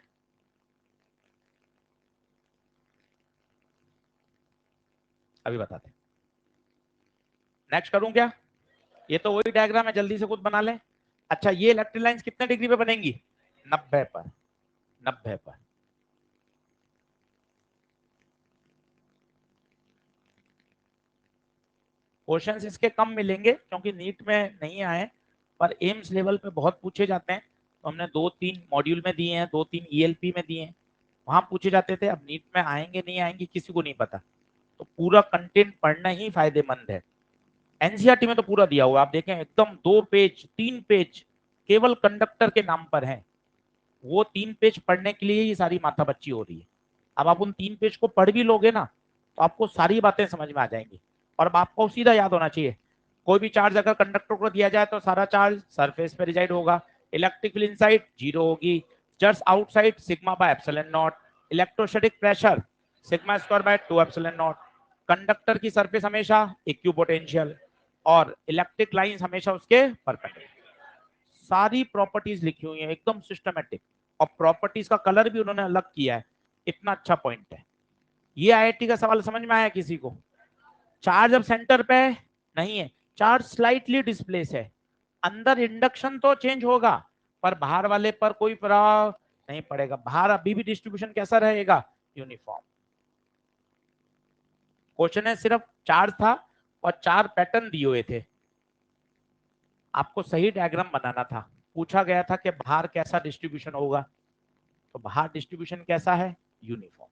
अभी बताते हैं। नेक्स्ट करूं क्या? ये तो वही डायग्राम है, जल्दी से खुद बना लें। अच्छा, ये इलेक्ट्रिक लाइंस कितने डिग्री पे बनेंगी? 90 पर। 90 पर। क्वेश्चंस इसके कम मिलेंगे क्योंकि नीट में नहीं आए, पर एम्स लेवल पे बहुत पूछे जाते हैं। तो हमने 2-3 मॉड्यूल में दिए हैं, 2-3 ईएलपी में दिए हैं, वहां पूछे जाते थे। अब नीट में आएंगे नहीं आएंगे किसी को नहीं पता, तो पूरा कंटेंट पढ़ना ही फायदेमंद है। एनसीईआरटी में तो पूरा दिया हुआ, आप देखें एकदम 2 पेज 3 पेज केवल कंडक्टर के नाम पर है। वो 3 पेज पढ़ने के लिए ही सारी माथापच्ची हो रही है। अब आप उन 3 पेज को पढ़ भी लोगे ना तो आपको सारी बातें समझ में आ जाएंगी। और अब आपको सीधा याद होना चाहिए, कोई भी चार्ज अगर कंडक्टर को दिया जाए तो सारा चार्ज सरफेस पे रिजाइड होगा। इलेक्ट्रिक फील्ड इनसाइड 0 होगी, charge outside sigma by epsilon not, electrostatic pressure sigma square by 2 epsilon not. Conductor की सरफेस हमेशा इक्यू पोटेंशियल, और इलेक्ट्रिक लाइंस हमेशा उसके परपेंडिकुलर। सारी प्रॉपर्टीज लिखी हुई है एकदम सिस्टमेटिक, और प्रॉपर्टीज का कलर भी उन्होंने अलग किया है। इतना अच्छा पॉइंट है। ये आईआईटी का सवाल समझ में आया किसी को? चार्ज अब सेंटर पे नहीं है, चार्ज स्लाइटली डिस्प्लेस है। अंदर इंडक्शन तो चेंज होगा, पर बाहर वाले पर कोई प्रभाव नहीं पड़ेगा। बाहर अभी भी डिस्ट्रीब्यूशन कैसा रहेगा? यूनिफॉर्म। क्वेश्चन है सिर्फ चार्ज था और 4 पैटर्न दिए हुए थे, आपको सही डायग्राम बनाना था। पूछा गया था कि बाहर कैसा डिस्ट्रीब्यूशन होगा, तो बाहर डिस्ट्रीब्यूशन कैसा है? यूनिफॉर्म।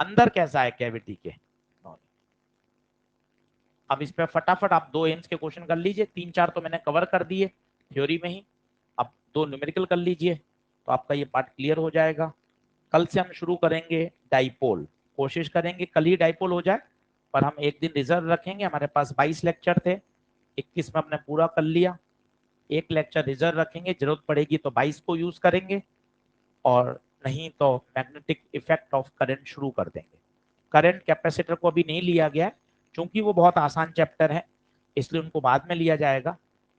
अंदर कैसा है कैविटी के? अब इस पे फटाफट आप 2 एम्स के क्वेश्चन कर लीजिए, 3-4 तो मैंने कवर कर दिए थ्योरी में ही। अब 2 न्यूमेरिकल कर लीजिए तो आपका ये पार्ट क्लियर हो जाएगा। कल से हम शुरू करेंगे डाइपोल। कोशिश करेंगे कल ही डाइपोल हो जाए, पर हम एक दिन रिजर्व रखेंगे। हमारे पास 22 लेक्चर थे, 21 में हमने पूरा कर लिया। एक लेक्चर रिजर्व रखेंगे, जरूरत पड़ेगी तो 22 को यूज करेंगे, और नहीं तो मैग्नेटिक इफेक्ट ऑफ करंट शुरू कर देंगे। करंट कैपेसिटर को अभी नहीं लिया गया है क्योंकि वो बहुत आसान चैप्टर है, इसलिए उनको बाद में लिया जाएगा।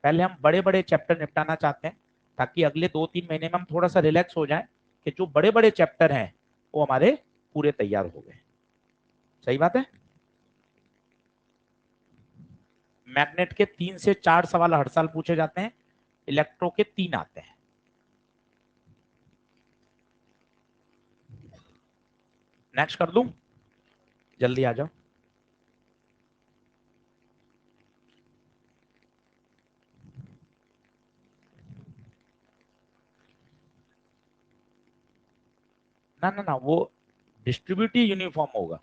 पहले हम बड़े बड़े चैप्टर निपटाना चाहते हैं, ताकि अगले 2-3 महीने में हम थोड़ा सा रिलैक्स हो जाए कि जो बड़े बड़े चैप्टर हैं वो हमारे पूरे तैयार हो गए। सही बात है। मैग्नेट के 3 से 4 सवाल हर साल पूछे जाते हैं, इलेक्ट्रो के 3 आते हैं। नेक्स्ट कर दूं? जल्दी आ जाओ। ना ना ना, वो डिस्ट्रीब्यूटिव यूनिफॉर्म होगा।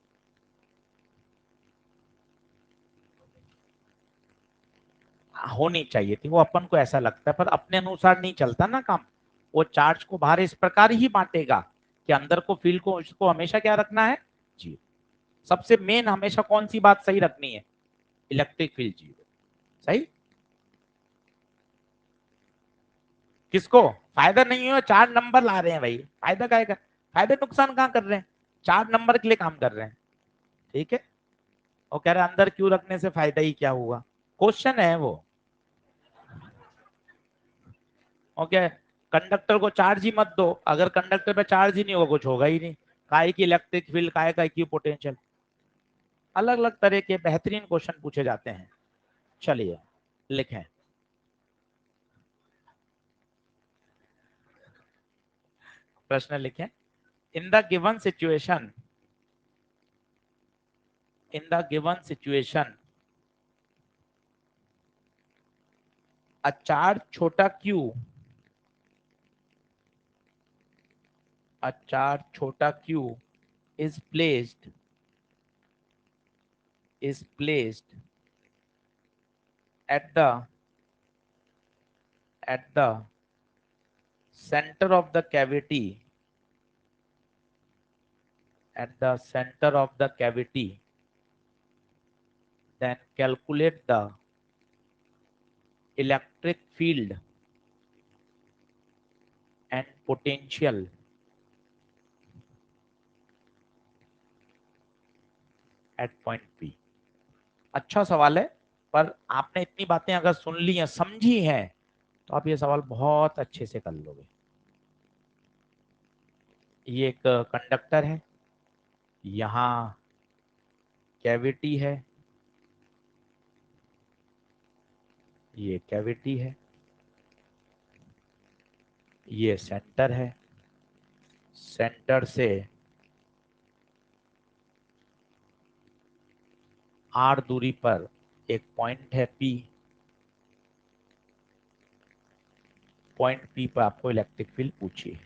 होनी चाहिए थी, वो अपन को ऐसा लगता है, पर अपने अनुसार नहीं चलता ना काम। वो चार्ज को बाहर इस प्रकार ही बांटेगा कि अंदर को फील्ड को उसको हमेशा क्या रखना है? जी। सबसे मेन हमेशा कौन सी बात सही रखनी है? Electric field zero. सही। किसको फायदा नहीं हो? 4 नंबर ला रहे हैं भाई, फायदा क्या है? फायदे नुकसान कहाँ कर रहे हैं? 4 नंबर के लिए काम कर रहे हैं। ठीक है। वो कह रहे हैं अंदर क्यों रखने से फायदा ही क्या हुआ? क्वेश्चन है वो। ओके। कंडक्टर को चार्ज ही मत दो, अगर कंडक्टर पे चार्ज ही नहीं होगा कुछ होगा ही नहीं। काय की इलेक्ट्रिक फील्ड, काय का क्यू पोटेंशियल। अलग अलग तरह के बेहतरीन क्वेश्चन पूछे जाते हैं। चलिए लिखें। प्रश्न लिखें, in the given situation, in the given situation a charge छोटा q, a charge छोटा q is placed at the center of the cavity, at the center of the cavity, then calculate the electric field and potential at point P। अच्छा सवाल है, पर आपने इतनी बातें अगर सुन ली हैं, समझी हैं, तो आप ये सवाल बहुत अच्छे से कर लोगे। ये एक कंडक्टर है, यहाँ कैविटी है, ये कैविटी है, ये सेंटर है, सेंटर से r दूरी पर एक पॉइंट है P, पॉइंट P पर आपको इलेक्ट्रिक फील्ड पूछिए।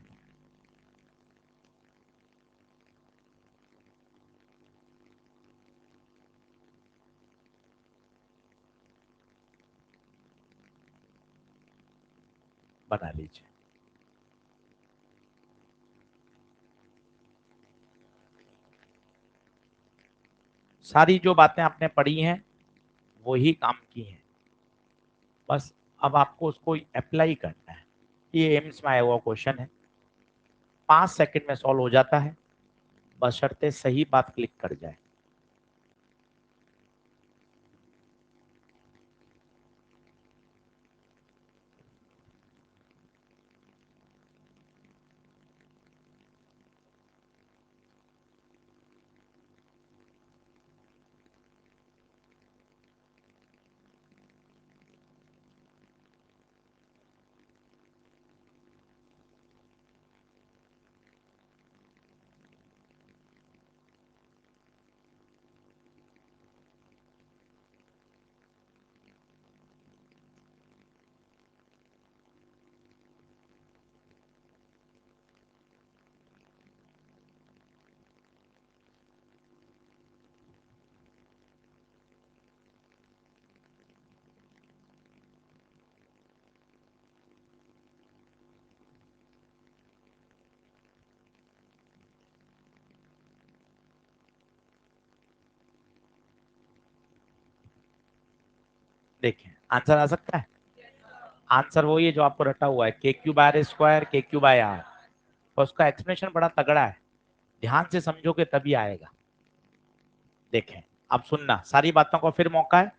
बना लीजिए। सारी जो बातें आपने पढ़ी हैं वही काम की हैं, बस अब आपको उसको अप्लाई करना है। ये एम्स में आया हुआ क्वेश्चन है, 5 सेकंड में सॉल्व हो जाता है, बशर्ते सही बात क्लिक कर जाए। देखिए आंसर आ सकता है। आंसर वही है जो आपको रटा हुआ है, के क्यू बाय स्क्वायर, के क्यू बाय आर। और उसका एक्सप्लेनेशन बड़ा तगड़ा है, ध्यान से समझोगे तभी आएगा। देखें, अब सुनना, सारी बातों को फिर मौका है।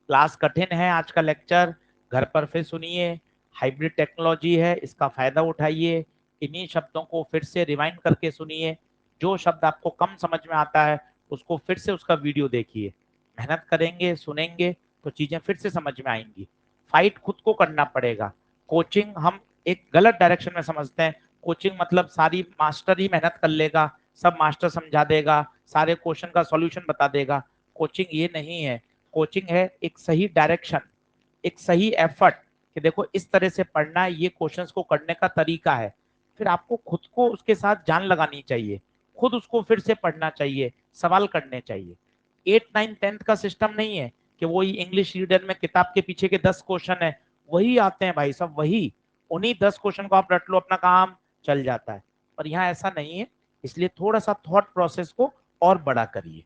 क्लास कठिन है आज का लेक्चर, घर पर फिर सुनिए। हाइब्रिड टेक्नोलॉजी है, इसका फायदा उठाइए। इन्हीं शब्दों को फिर से रिवाइंड करके सुनिए। जो शब्द आपको कम समझ में आता है उसको फिर से उसका वीडियो देखिए। मेहनत करेंगे, सुनेंगे, तो चीजें फिर से समझ में आएंगी। फाइट खुद को करना पड़ेगा। कोचिंग हम एक गलत डायरेक्शन में समझते हैं। कोचिंग मतलब सारी मास्टर ही मेहनत कर लेगा, सब मास्टर समझा देगा, सारे क्वेश्चन का सॉल्यूशन बता देगा। कोचिंग ये नहीं है। कोचिंग है एक सही डायरेक्शन, एक सही एफर्ट कि देखो इस तरह से पढ़ना है, ये क्वेश्चंस को करने का तरीका है। फिर आपको खुद को उसके साथ जान लगानी चाहिए, खुद उसको फिर से पढ़ना चाहिए, सवाल करने चाहिए। 8, 9, 10 का सिस्टम नहीं है कि वही इंग्लिश रीडर में किताब के पीछे के 10 क्वेश्चन है वही आते हैं भाई सब, वही उन्हीं 10 क्वेश्चन को आप रट लो, अपना काम चल जाता है। और यहाँ ऐसा नहीं है, इसलिए थोड़ा सा थॉट प्रोसेस को और बड़ा करिए।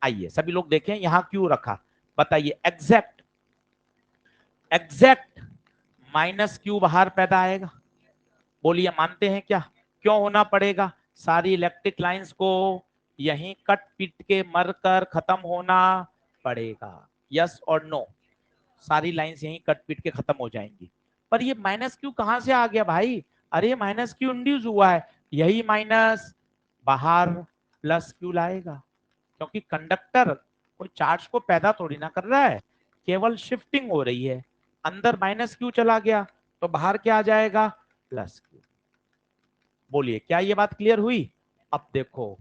आइए सभी लोग देखें यहाँ क्यों रखा, बताइए। एग्जैक्ट एग्जैक्ट माइनस क्यू बाहर पैदा आएगा, बोलिए मानते हैं क्या? क्यों होना पड़ेगा? सारी इलेक्ट्रिक लाइंस को यहीं कट पीट के मर कर खत्म होना पड़ेगा। यस और नो? सारी लाइंस यहीं कट पीट के खत्म हो जाएंगी। पर ये माइनस क्यू कहां से आ गया भाई? अरे माइनस क्यू इंड्यूस हुआ है, यही माइनस बाहर प्लस क्यू लाएगा, क्योंकि कंडक्टर कोई चार्ज को पैदा थोड़ी ना कर रहा है, केवल शिफ्टिंग हो रही है। अंदर माइनस क्यू चला गया तो बाहर क्या आ जाएगा? Plus Q. बोलिए क्या ये बात क्लियर हुई? अब देखो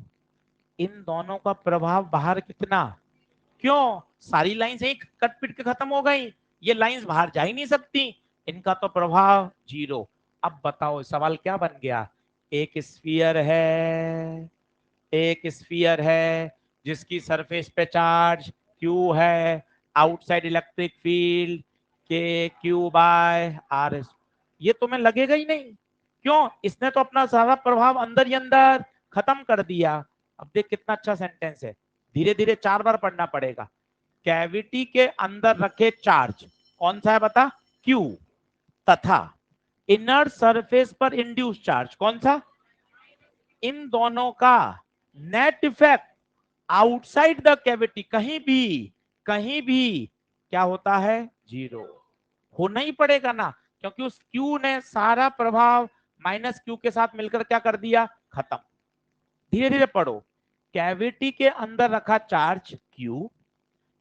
इन दोनों का प्रभाव बाहर कितना, क्यों सारी लाइंस यही कट पिट के खत्म हो गई, ये लाइंस बाहर जा ही नहीं सकती, इनका तो प्रभाव जीरो। अब बताओ सवाल क्या बन गया, एक स्फीयर है, एक स्फीयर है जिसकी सरफेस पे चार्ज Q है, आउटसाइड इलेक्ट्रिक फील्ड के Q बाय आर, ये तुम्हें लगेगा ही नहीं, क्यों इसने तो अपना सारा प्रभाव अंदर ही अंदर खत्म कर दिया। अब देख कितना अच्छा सेंटेंस है, धीरे धीरे 4 बार पढ़ना पड़ेगा। कैविटी के अंदर रखे चार्ज कौन सा है बता, Q, तथा इनर सरफेस पर इंड्यूस चार्ज कौन सा, इन दोनों का net effect outside the cavity कहीं भी क्या होता है, जीरो होना ही पड़ेगा ना, क्योंकि उस Q ने सारा प्रभाव माइनस Q के साथ मिलकर क्या कर दिया, खत्म। धीरे धीरे पढ़ो, कैविटी के अंदर रखा चार्ज Q,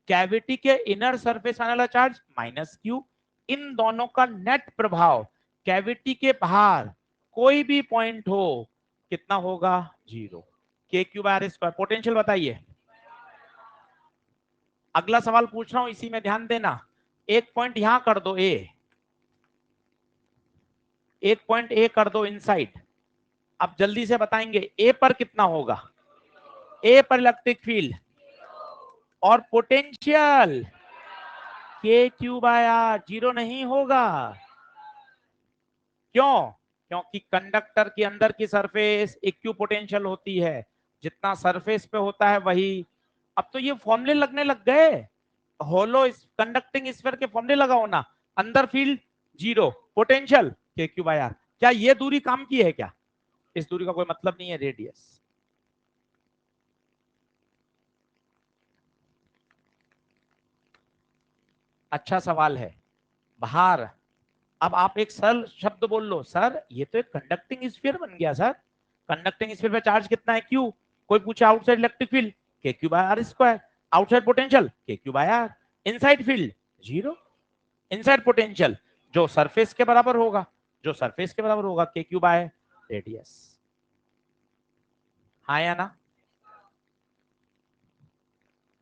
कैविटी के इनर सरफेस आने वाला चार्ज माइनस Q, इन दोनों का नेट प्रभाव कैविटी के बाहर कोई भी पॉइंट हो कितना होगा, zero. K Q by are square, potential बताइए। अगला सवाल पूछ रहा हूं इसी में ध्यान देना, एक पॉइंट यहां कर दो ए, एक पॉइंट ए कर दो इनसाइड। अब जल्दी से बताएंगे ए पर कितना होगा, ए पर इलेक्ट्रिक फील्ड और पोटेंशियल के क्यू बाय आर जीरो नहीं होगा, क्यों, क्योंकि कंडक्टर के अंदर की सरफेस इक्यू पोटेंशियल होती है, जितना सरफेस पे होता है वही। अब तो ये फॉर्मूले लगने लग गए, होलो कंडक्टिंग स्फीयर के फॉर्मूले लगाओ ना, अंदर फील्ड जीरो, पोटेंशियल के क्यू बाय आर, क्या ये दूरी काम की है क्या, इस दूरी का कोई मतलब नहीं है, रेडियस। अच्छा सवाल है, बाहर, अब आप एक सरल शब्द बोल लो, सर ये तो एक कंडक्टिंग स्फीयर बन गया सर, कंडक्टिंग स्फीयर पे चार्ज कितना है, क्यू, कोई पूछे आउटसाइड इलेक्ट्रिक फील्ड के Q by are square, outside potential के Q by r, inside field zero, inside potential जो सरफेस के बराबर होगा, जो सरफेस के बराबर होगा के क्यू बाय रेडियस, हाँ या ना।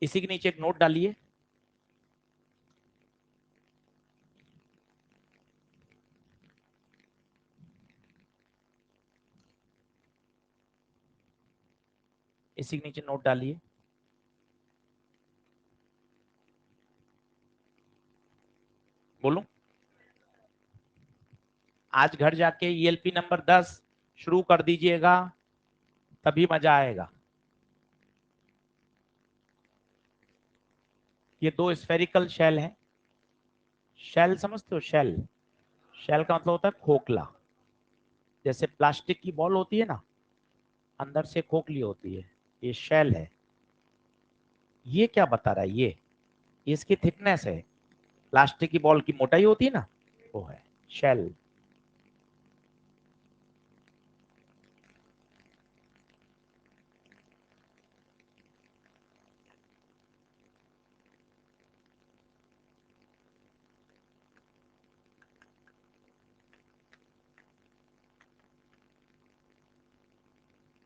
इसी के नीचे एक नोट डालिए, इसी के नीचे नोट डालिए, बोलूं, आज घर जाके ईएलपी नंबर 10 शुरू कर दीजिएगा, तभी मजा आएगा। ये दो स्फेरिकल शेल हैं, शेल समझते हो, शेल, शेल का मतलब होता है खोखला, जैसे प्लास्टिक की बॉल होती है ना, अंदर से खोखली होती है, ये शेल है। ये क्या बता रहा है, ये इसकी थिकनेस है, प्लास्टिक की बॉल की मोटाई होती है ना, वो है शेल।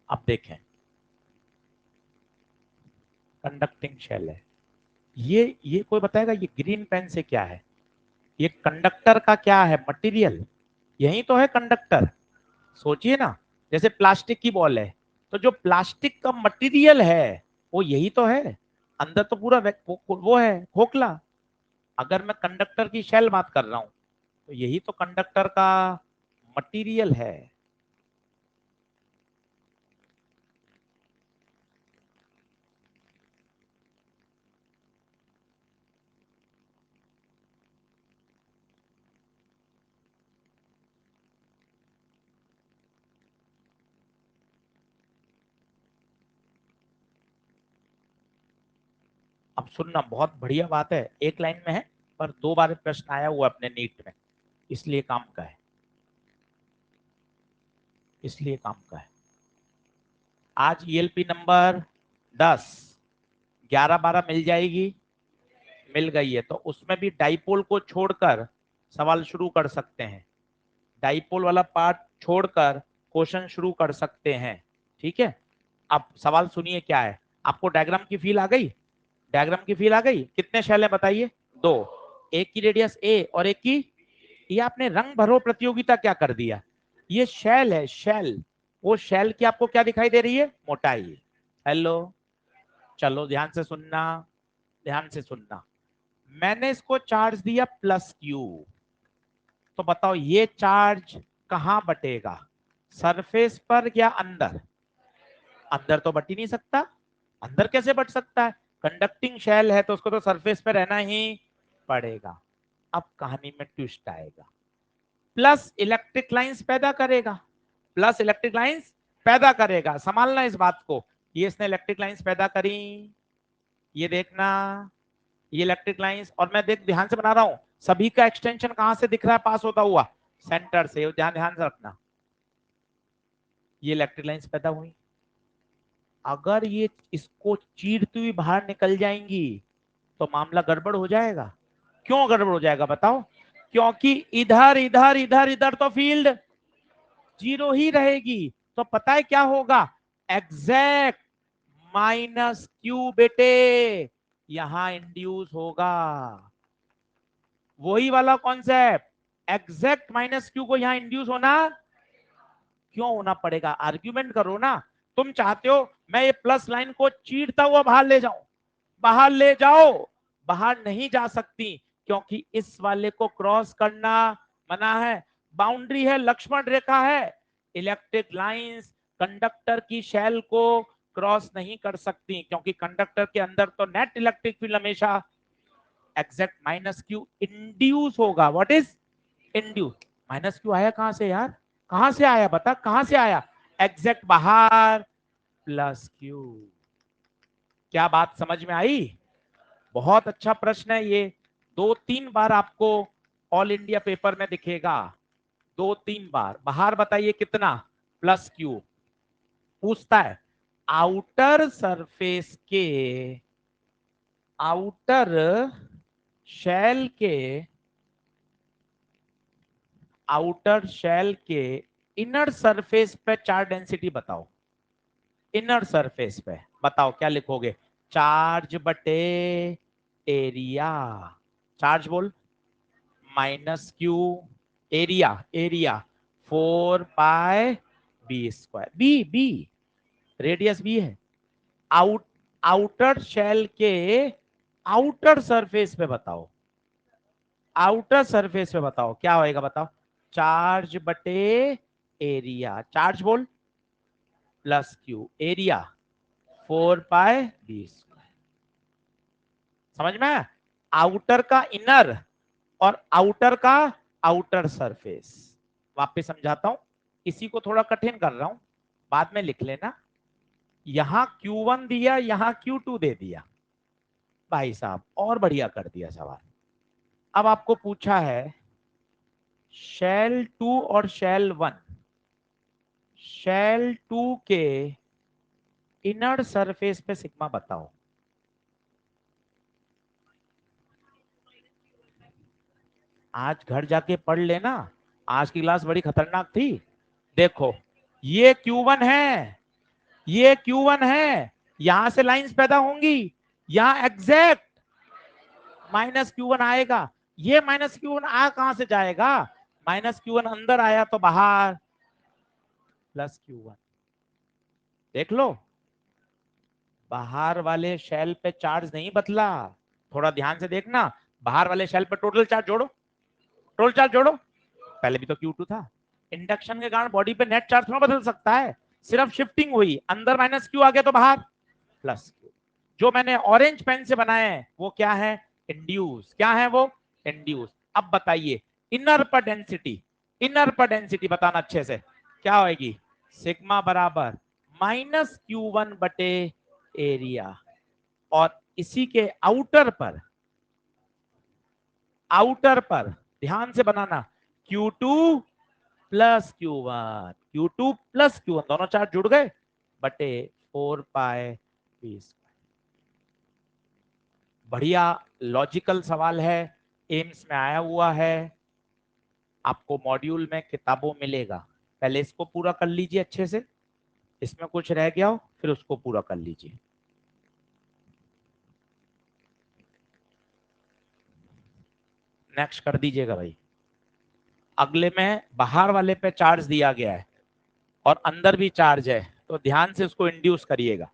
अब देखें, कंडक्टिंग शेल है, ये कोई बताएगा ये ग्रीन पेन से क्या है, ये कंडक्टर का क्या है, मटेरियल, यही तो है कंडक्टर। सोचिए ना, जैसे प्लास्टिक की बॉल है, तो जो प्लास्टिक का मटेरियल है वो यही तो है, अंदर तो पूरा वो है खोखला। अगर मैं कंडक्टर की शेल बात कर रहा हूं तो यही तो कंडक्टर का मटेरियल है। अब सुनना, बहुत बढ़िया बात है, एक लाइन में है पर 2 बार प्रश्न आया हुआ अपने नीट में, इसलिए काम का है, इसलिए काम का है। आज ईएलपी नंबर 10 11 12 मिल जाएगी, मिल गई है तो उसमें भी डाइपोल को छोड़कर सवाल शुरू कर सकते हैं, डाइपोल वाला पार्ट छोड़कर क्वेश्चन शुरू कर सकते हैं। ठीक है, अब सवाल सुनिए क्या है। आपको डायग्राम की फील आ गई? डायग्राम की फील आ गई? कितने शेल है बताइए? दो, एक की रेडियस ए और एक की, ये आपने रंग भरो प्रतियोगिता क्या कर दिया। ये शेल है, शेल। वो शेल की आपको क्या दिखाई दे रही है? मोटाई। हेलो, चलो ध्यान से सुनना, ध्यान से सुनना। मैंने इसको चार्ज दिया प्लस क्यू, तो बताओ ये चार्ज कहां बटेगा? सरफेस पर या अंदर? अंदर तो बट ही नहीं सकता। अंदर कैसे बट सकता है? कंडक्टिंग शेल है तो उसको तो सरफेस पे रहना ही पड़ेगा। अब कहानी में ट्विस्ट आएगा। प्लस इलेक्ट्रिक लाइंस पैदा करेगा, प्लस इलेक्ट्रिक लाइंस पैदा करेगा। संभालना इस बात को, ये इसने इलेक्ट्रिक लाइंस पैदा करी, ये देखना, ये इलेक्ट्रिक लाइंस। और मैं देख ध्यान से बना रहा हूं, सभी का एक्सटेंशन कहां से दिख रहा है पास होता हुआ? सेंटर से। ध्यान ध्यान से रखना, ये इलेक्ट्रिक लाइंस पैदा हुई। अगर ये इसको चीरती हुई बाहर निकल जाएंगी तो मामला गड़बड़ हो जाएगा। क्यों गड़बड़ हो जाएगा बताओ? क्योंकि इधर इधर इधर इधर तो फील्ड जीरो ही रहेगी। तो पता है क्या होगा? एग्जैक्ट माइनस क्यू बेटे यहां इंड्यूस होगा। वही वाला कॉन्सेप्ट, एग्जैक्ट माइनस क्यू को यहां इंड्यूस होना क्यों होना पड़ेगा? आर्ग्यूमेंट करो ना। तुम चाहते हो मैं ये प्लस लाइन को चीरता हुआ बाहर ले जाऊं, बाहर ले जाओ। बाहर नहीं जा सकती क्योंकि इस वाले को क्रॉस करना मना है। बाउंड्री है, लक्ष्मण रेखा है। इलेक्ट्रिक लाइंस कंडक्टर की शेल को क्रॉस नहीं कर सकती क्योंकि कंडक्टर के अंदर तो नेट इलेक्ट्रिक फील्ड हमेशा एग्जैक्ट माइनस क्यू इंड्यूस होगा। What is induce? Minus Q आया कहां से यार? कहां से आया बता, कहां से आया? एग्जैक्ट बाहर प्लस क्यू। क्या बात समझ में आई? बहुत अच्छा प्रश्न है ये। 2-3 बार आपको ऑल इंडिया पेपर में दिखेगा, 2-3 बार। बाहर बताइए कितना? Plus q. पूछता है आउटर सरफेस के, आउटर शेल के, आउटर शेल के इनर सरफेस पे चार्ज डेंसिटी बताओ। इनर सरफेस पे बताओ क्या लिखोगे? चार्ज बटे एरिया। चार्ज बोल, minus q, area, area 4 pi b square. B, b radius b है। आउट, आउटर शेल के आउटर सरफेस पे बताओ, आउटर सरफेस पे बताओ क्या होएगा बताओ? चार्ज बटे एरिया। चार्ज बोल plus Q, area 4 pi b square. समझ में आया? आउटर का इनर और आउटर का आउटर सरफेस। वापस समझाता हूं, इसी को थोड़ा कठिन कर रहा हूं, बाद में लिख लेना। यहां Q1 दिया, यहां Q2 दे दिया, भाई साहब और बढ़िया कर दिया सवाल। अब आपको पूछा है शेल 2 और शेल 1, शेल 2 के इनर सरफेस पे सिग्मा बताओ। आज घर जाके पढ़ लेना, आज की क्लास बड़ी खतरनाक थी। देखो ये Q1 है, ये Q1 है, यहां से लाइंस पैदा होंगी, यहां एग्जैक्ट माइनस Q1 आएगा। ये माइनस Q1 आ कहां से जाएगा? माइनस Q1 अंदर आया तो बाहर प्लस Q1। देख लो, बाहर वाले शेल पे चार्ज नहीं बदला। थोड़ा ध्यान से देखना, बाहर वाले शेल पे टोटल चार्ज जोड़ो, टोटल चार्ज जोड़ो। पहले भी तो Q2 था। इंडक्शन के कारण बॉडी पे नेट चार्ज थोड़ा बदल सकता है, सिर्फ शिफ्टिंग हुई, अंदर माइनस क्यू आ गया तो बाहर प्लस क्यू। जो मैंने ऑरेंज पेन से बनाए हैं वो क्या है? इंड्यूस। क्या है वो? इंड्यूस। अब बताइए इनर पर डेंसिटी, इनर पर डेंसिटी बताना अच्छे से क्या होगी? सिग्मा बराबर माइनस Q1 बटे एरिया। और इसी के आउटर पर, आउटर पर ध्यान से बनाना, Q2 plus Q1, Q2 plus Q1 दोनों चार्ज जुड़ गए बटे 4 पाई बी स्क्वायर। बढ़िया लॉजिकल सवाल है, एम्स में आया हुआ है, आपको मॉड्यूल में किताबों मिलेगा। पहले इसको पूरा कर लीजिए अच्छे से, इसमें कुछ रह गया हो फिर उसको पूरा कर लीजिए। नेक्स्ट कर दीजिएगा भाई। अगले में बाहर वाले पे चार्ज दिया गया है और अंदर भी चार्ज है, तो ध्यान से उसको इंड्यूस करिएगा।